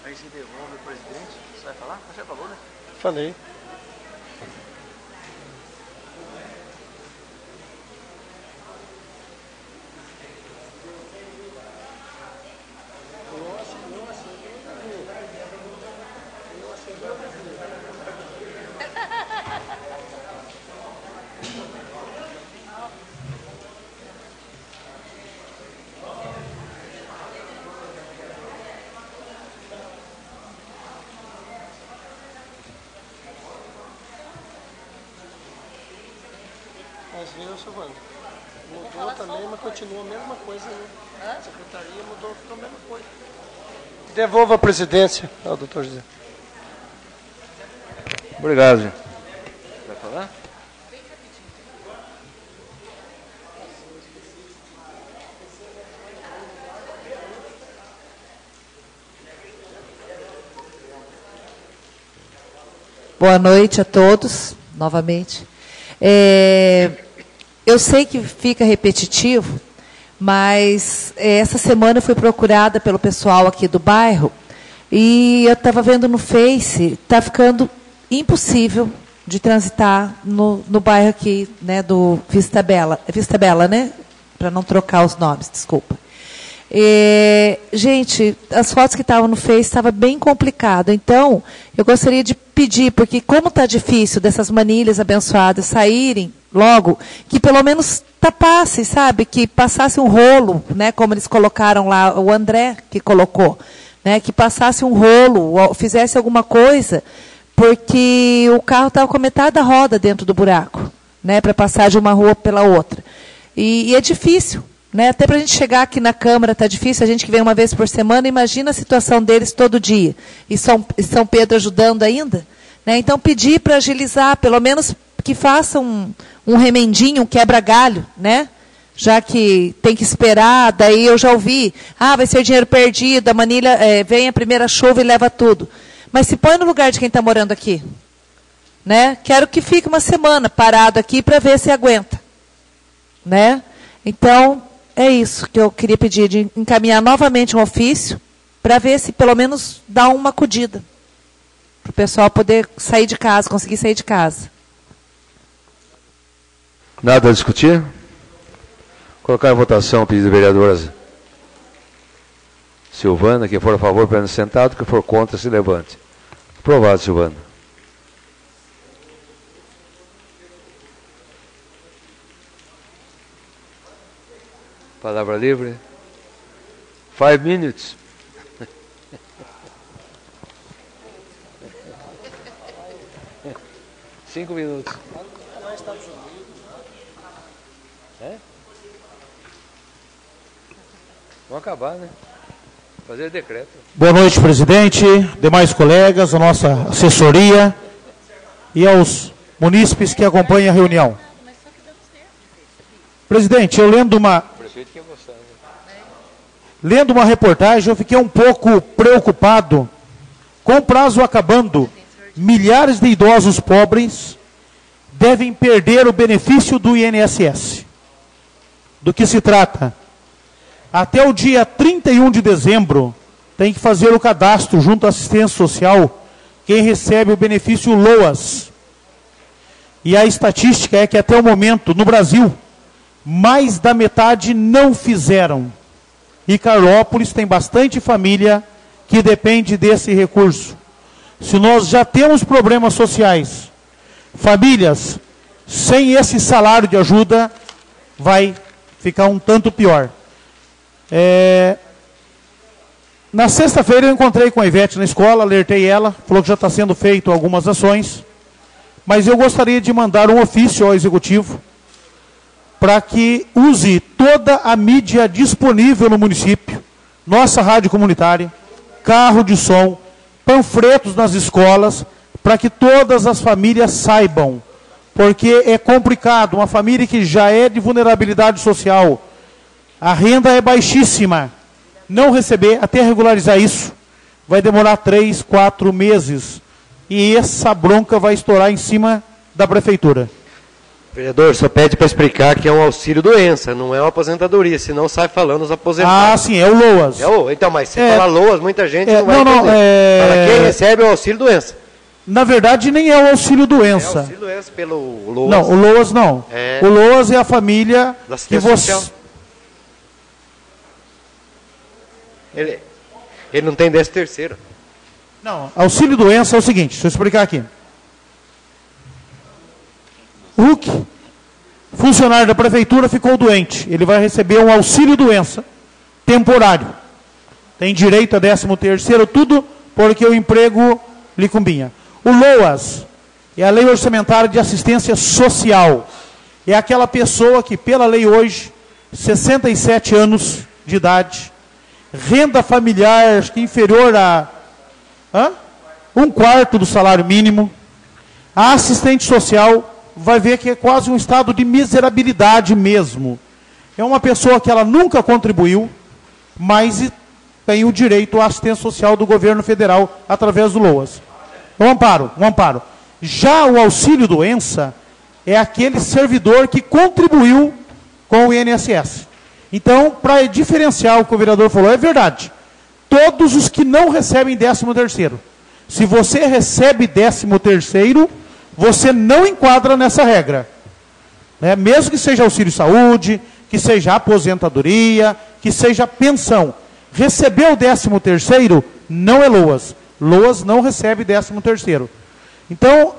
Aí se devolve o presidente, você vai falar? Você já falou, né? Falei. Mas viu, Silvano? Mudou também, mas continua a mesma coisa, né? A secretaria mudou a mesma coisa. Devolva a presidência ao doutor José. Obrigado, gente. Vai falar? Boa noite a todos, novamente. Eu sei que fica repetitivo, mas essa semana eu fui procurada pelo pessoal aqui do bairro e eu estava vendo no Face, está ficando impossível de transitar no bairro aqui, né, do Vista Bela, né? Para não trocar os nomes, desculpa. Gente, as fotos que estavam no Face estavam bem complicado. Então, eu gostaria de pedir, porque como está difícil dessas manilhas abençoadas saírem logo, que pelo menos tapasse, sabe? Que passasse um rolo, né? Como eles colocaram lá, o André que colocou, né? Que passasse um rolo, ou fizesse alguma coisa, porque o carro estava com metade da roda dentro do buraco, né? Para passar de uma rua pela outra. E é difícil. Né? Até para a gente chegar aqui na Câmara está difícil, a gente que vem uma vez por semana, imagina a situação deles todo dia. E São Pedro ajudando ainda. Né? Então, pedir para agilizar, pelo menos que façam um remendinho, um quebra-galho, né? Já que tem que esperar, daí eu já ouvi, vai ser dinheiro perdido, a manilha vem a primeira chuva e leva tudo. Mas se põe no lugar de quem está morando aqui. Né? Quero que fique uma semana parado aqui para ver se aguenta. Né? Então, é isso que eu queria pedir, de encaminhar novamente um ofício para ver se pelo menos dá uma acudida. Para o pessoal poder sair de casa, conseguir sair de casa. Nada a discutir? Colocar em votação o pedido da vereadora Silvana, quem for a favor, permaneça sentado, quem for contra, se levante. Aprovado, Silvana. Palavra livre. 5 minutes. Cinco minutos. Vamos acabar, né? Fazer decreto. Boa noite, presidente, demais colegas, a nossa assessoria e aos munícipes que acompanham a reunião. Presidente, eu lendo uma... Lendo uma reportagem, eu fiquei um pouco preocupado. Com o prazo acabando, milhares de idosos pobres devem perder o benefício do INSS. Do que se trata? Até o dia 31 de dezembro, tem que fazer o cadastro junto à assistência social, quem recebe o benefício LOAS. E a estatística é que até o momento, no Brasil, mais da metade não fizeram. E Carlópolis tem bastante família que depende desse recurso. Se nós já temos problemas sociais, famílias sem esse salário de ajuda, vai ficar um tanto pior. Na sexta-feira eu encontrei com a Ivete na escola, alertei ela, falou que já está sendo feito algumas ações, mas eu gostaria de mandar um ofício ao Executivo para que use toda a mídia disponível no município, nossa rádio comunitária, carro de som, panfletos nas escolas, para que todas as famílias saibam, porque é complicado, uma família que já é de vulnerabilidade social, a renda é baixíssima, não receber, até regularizar isso, vai demorar 3, 4 meses, e essa bronca vai estourar em cima da prefeitura. Vereador, só pede para explicar que é um auxílio-doença, não é uma aposentadoria, senão sai falando os aposentados. Ah, sim, é o LOAS. Então, mas se falar LOAS, muita gente não vai entender. Para quem recebe o auxílio-doença. Na verdade, nem é o auxílio-doença. É o auxílio-doença pelo LOAS. Não, o LOAS não. O LOAS é a família que você... Ele não tem 13º. Não, auxílio-doença é o seguinte, deixa eu explicar aqui. Hulk, funcionário da prefeitura, ficou doente. Ele vai receber um auxílio-doença temporário. Tem direito a 13º, tudo porque o emprego lhe combinha. O LOAS é a Lei Orçamentária de Assistência Social. É aquela pessoa que, pela lei hoje, 67 anos de idade, renda familiar acho que inferior a 1/4 do salário mínimo. A assistente social vai ver que é quase um estado de miserabilidade mesmo. É uma pessoa que ela nunca contribuiu, mas tem o direito à assistência social do governo federal através do LOAS. Um amparo. Já o auxílio-doença é aquele servidor que contribuiu com o INSS. Então, para diferenciar o que o vereador falou, é verdade. Todos os que não recebem 13º. Se você recebe 13º, você não enquadra nessa regra. Né? Mesmo que seja auxílio-saúde, que seja aposentadoria, que seja pensão. Recebeu o 13º, não é LOAS. LOAS não recebe 13º. Então,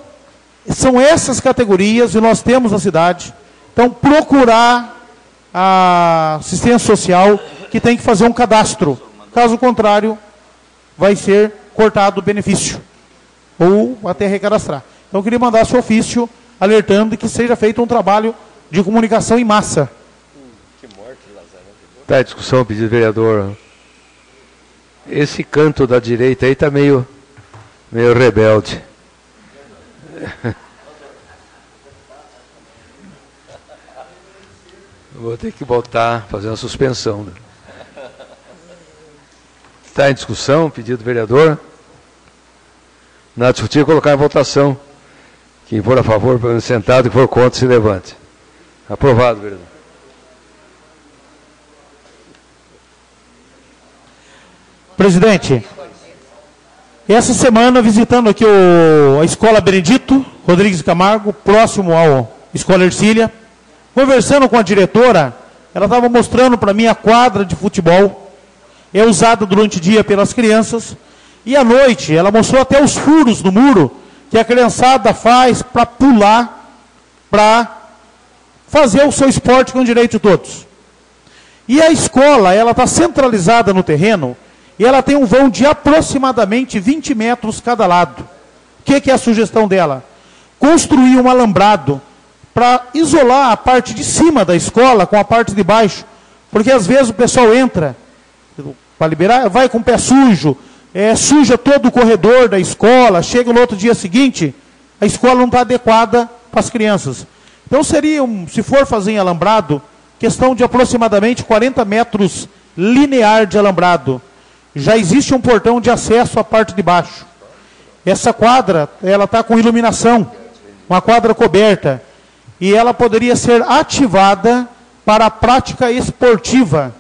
são essas categorias, e nós temos na cidade. Então, procurar a assistência social, que tem que fazer um cadastro. Caso contrário, vai ser cortado o benefício. Ou até recadastrar. Então, eu queria mandar seu ofício alertando que seja feito um trabalho de comunicação em massa. Está em discussão, pedido do vereador. Esse canto da direita aí está meio rebelde. Vou ter que voltar, fazer uma suspensão. Está em discussão, pedido do vereador. Na discutir, colocar em votação. Quem for a favor, sentado, quem for contra, se levante. Aprovado, vereador. Presidente, essa semana, visitando aqui a Escola Benedito Rodrigues Camargo, próximo à Escola Ercília, conversando com a diretora, ela estava mostrando para mim a quadra de futebol, é usada durante o dia pelas crianças, e à noite ela mostrou até os furos no muro, que a criançada faz para pular, para fazer o seu esporte com direito de todos. E a escola, ela está centralizada no terreno, e ela tem um vão de aproximadamente 20 metros cada lado. O que é a sugestão dela? Construir um alambrado para isolar a parte de cima da escola com a parte de baixo, porque às vezes o pessoal entra para liberar, vai com o pé sujo, suja todo o corredor da escola, chega no outro dia seguinte, a escola não está adequada para as crianças. Então seria, se for fazer em alambrado, questão de aproximadamente 40 metros linear de alambrado. Já existe um portão de acesso à parte de baixo. Essa quadra, ela está com iluminação, uma quadra coberta, e ela poderia ser ativada para a prática esportiva,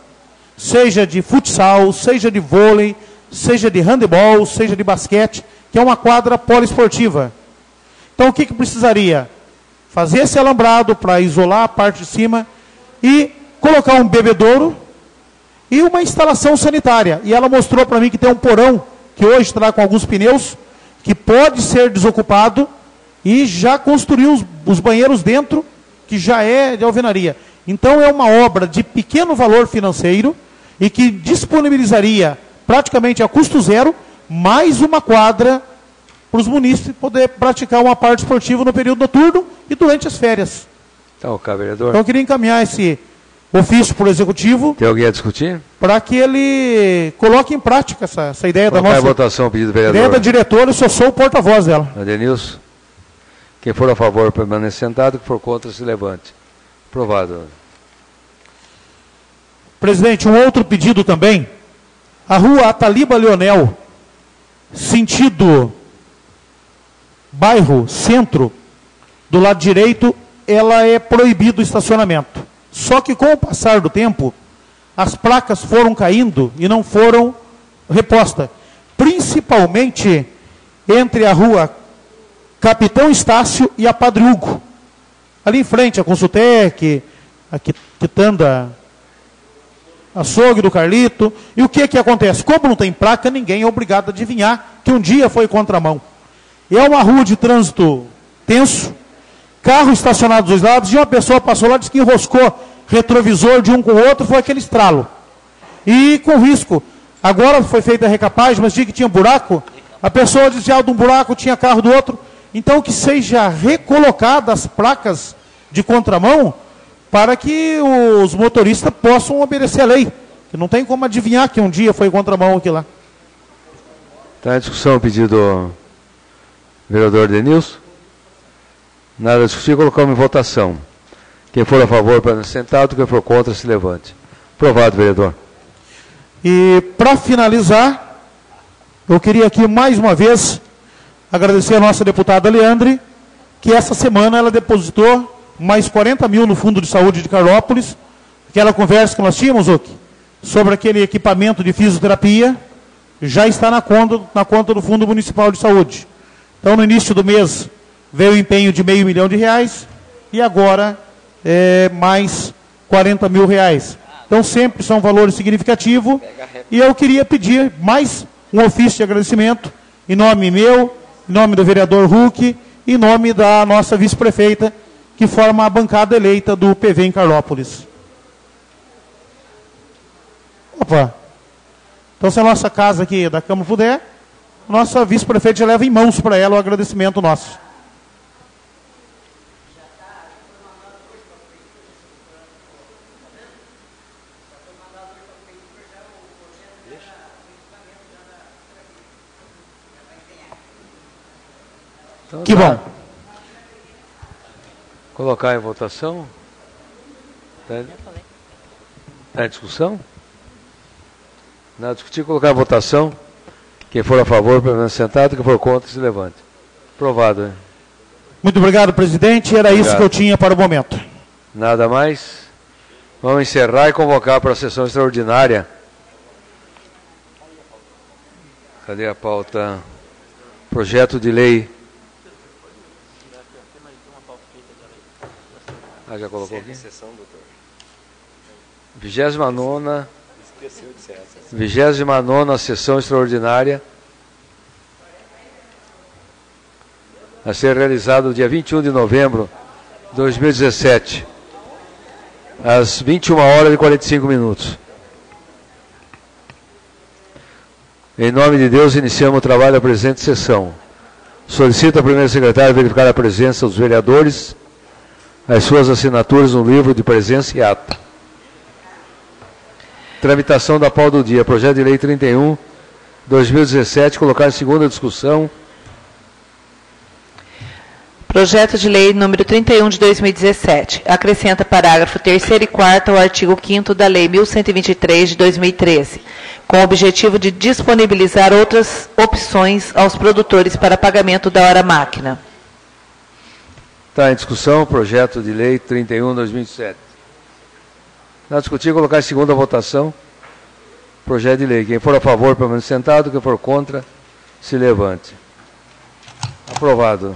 seja de futsal, seja de vôlei, seja de handebol, seja de basquete, que é uma quadra poliesportiva. Então, o que precisaria? Fazer esse alambrado para isolar a parte de cima e colocar um bebedouro e uma instalação sanitária. E ela mostrou para mim que tem um porão, que hoje está com alguns pneus, que pode ser desocupado e já construiu os banheiros dentro, que já é de alvenaria. Então, é uma obra de pequeno valor financeiro e que disponibilizaria praticamente a custo zero mais uma quadra para os munícipes poder praticar uma parte esportiva no período noturno e durante as férias. Então, vereador. Então, eu queria encaminhar esse ofício para o Executivo. Tem alguém a discutir? Para que ele coloque em prática essa ideia da nossa... votação, pedido do vereador. Ideia da diretora, eu só sou o porta-voz dela. Adenilson. Quem for a favor, permaneça sentado. Quem for contra, se levante. Aprovado. Presidente, um outro pedido também. A rua Ataliba Leonel, sentido bairro centro, do lado direito, ela é proibido o estacionamento. Só que com o passar do tempo, as placas foram caindo e não foram repostas. Principalmente entre a rua Capitão Estácio e a Padre Hugo. Ali em frente, a Consultec, a Quitanda, açougue do Carlito. E o que acontece? Como não tem placa, ninguém é obrigado a adivinhar que um dia foi contramão. E é uma rua de trânsito tenso, carro estacionado dos dois lados, e uma pessoa passou lá, disse que enroscou retrovisor de um com o outro, foi aquele estralo. E com risco. Agora foi feita a recapagem, mas dizia que tinha buraco, a pessoa desviava de um buraco, tinha carro do outro. Então que seja recolocadas as placas de contramão para que os motoristas possam obedecer a lei. Que não tem como adivinhar que um dia foi contramão aqui lá. Está em discussão o pedido do vereador Denilson. Nada a discutir, colocamos em votação. Quem for a favor, permaneça sentado. Quem for contra, se levante. Aprovado, vereador. E para finalizar, eu queria aqui mais uma vez agradecer a nossa deputada Leandre, que essa semana ela depositou mais 40 mil no Fundo de Saúde de Carlópolis. Aquela conversa que nós tínhamos, Zuc, sobre aquele equipamento de fisioterapia, já está na conta do Fundo Municipal de Saúde. Então, no início do mês, veio o empenho de R$500 mil e agora mais R$40 mil. Então, sempre são valores significativos. E eu queria pedir mais um ofício de agradecimento, em nome meu, em nome do vereador Huck, em nome da nossa vice-prefeita, que forma a bancada eleita do PV em Carlópolis. Opa! Então, se a nossa casa aqui da Câmara puder, nossa vice-prefeita já leva em mãos para ela o agradecimento nosso. Então, que bom. Colocar em votação. Está em discussão? Nada a discutir, colocar em votação. Quem for a favor, permaneça sentado. Quem for contra, se levante. Aprovado. Hein? Muito obrigado, presidente. Era isso que eu tinha para o momento. Nada mais. Vamos encerrar e convocar para a sessão extraordinária. Cadê a pauta? Projeto de lei. Já colocou aqui? 29ª sessão extraordinária a ser realizada no dia 21 de novembro de 2017, às 21h45. Em nome de Deus, iniciamos o trabalho da presente sessão. Solicito a primeira secretária verificar a presença dos vereadores, as suas assinaturas no livro de presença e ata. Tramitação da pauta do dia. Projeto de lei 31, 2017, colocar em segunda discussão. Projeto de Lei número 31 de 2017. Acrescenta parágrafo 3º e 4º ao artigo 5º da Lei 1123 de 2013, com o objetivo de disponibilizar outras opções aos produtores para pagamento da hora-máquina. Está em discussão o projeto de lei 31 de 2017. Na discutir, colocar em segunda votação projeto de lei. Quem for a favor, permanece sentado. Quem for contra, se levante. Aprovado.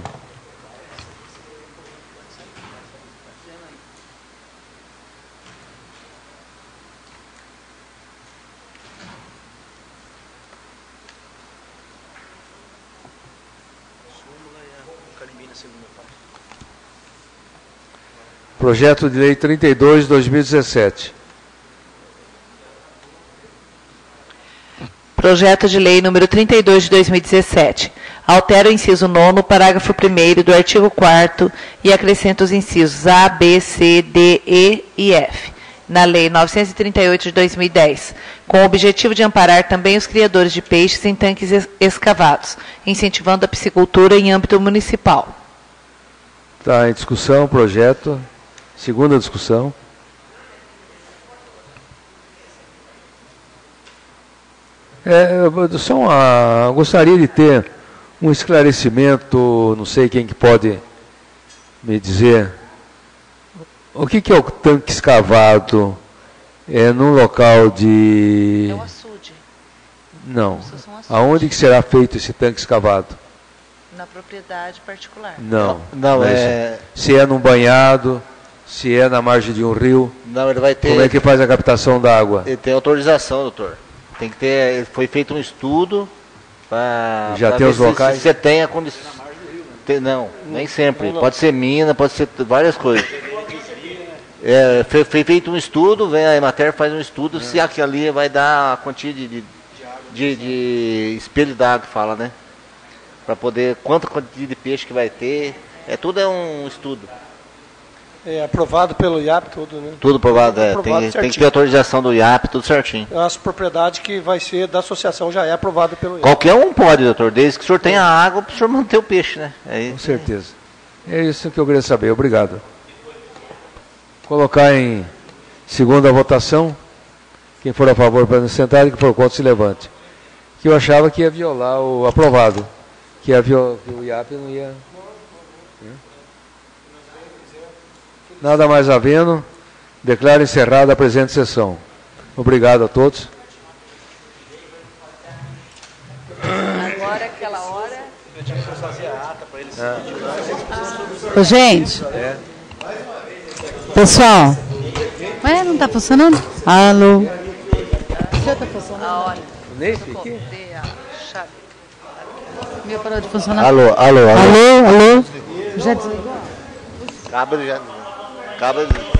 Projeto de lei 32 de 2017. Projeto de lei número 32 de 2017. Altera o inciso 9º, parágrafo 1º do artigo 4º e acrescenta os incisos A, B, C, D, E e F na Lei 938 de 2010, com o objetivo de amparar também os criadores de peixes em tanques escavados, incentivando a piscicultura em âmbito municipal. Está em discussão o projeto. Segunda discussão. Gostaria de ter um esclarecimento, não sei quem que pode me dizer. O que é o tanque escavado? É num local de... É o açude. Não. Aonde que será feito esse tanque escavado? Na propriedade particular. Não. Não, Se é num banhado, se é na margem de um rio. Não, ele vai ter... Como é que faz a captação da água? Ele tem autorização, doutor. Tem que ter... Foi feito um estudo para... Já tem os locais? Se você tem a condição... Não, nem sempre. Pode ser mina, pode ser várias coisas. Foi feito um estudo, vem a Emater, faz um estudo, se aquilo ali vai dar a quantia de espelho d'água que fala, né? Para poder, quanta quantidade de peixe que vai ter. Tudo é um estudo. É aprovado pelo IAP, tudo, né? Tudo aprovado, tem que ter autorização do IAP, tudo certinho. As propriedades que vai ser da associação já é aprovado pelo IAP. Qualquer um pode, doutor, desde que o senhor tenha água para o senhor manter o peixe, né? Com certeza. É isso que eu queria saber. Obrigado. Colocar em segunda votação. Quem for a favor, permaneça sentado. Quem for contra, se levante. Que eu achava que ia violar o aprovado. Que o IAP não ia... Nada mais havendo, declaro encerrada a presente sessão. Obrigado a todos. Agora, aquela hora... Ô, gente. Pessoal. Ué, não está funcionando? Alô? Já está funcionando? A hora. Nem fiquei. O meu parou de funcionar. Alô? Alô? Já desligou? Acaba de...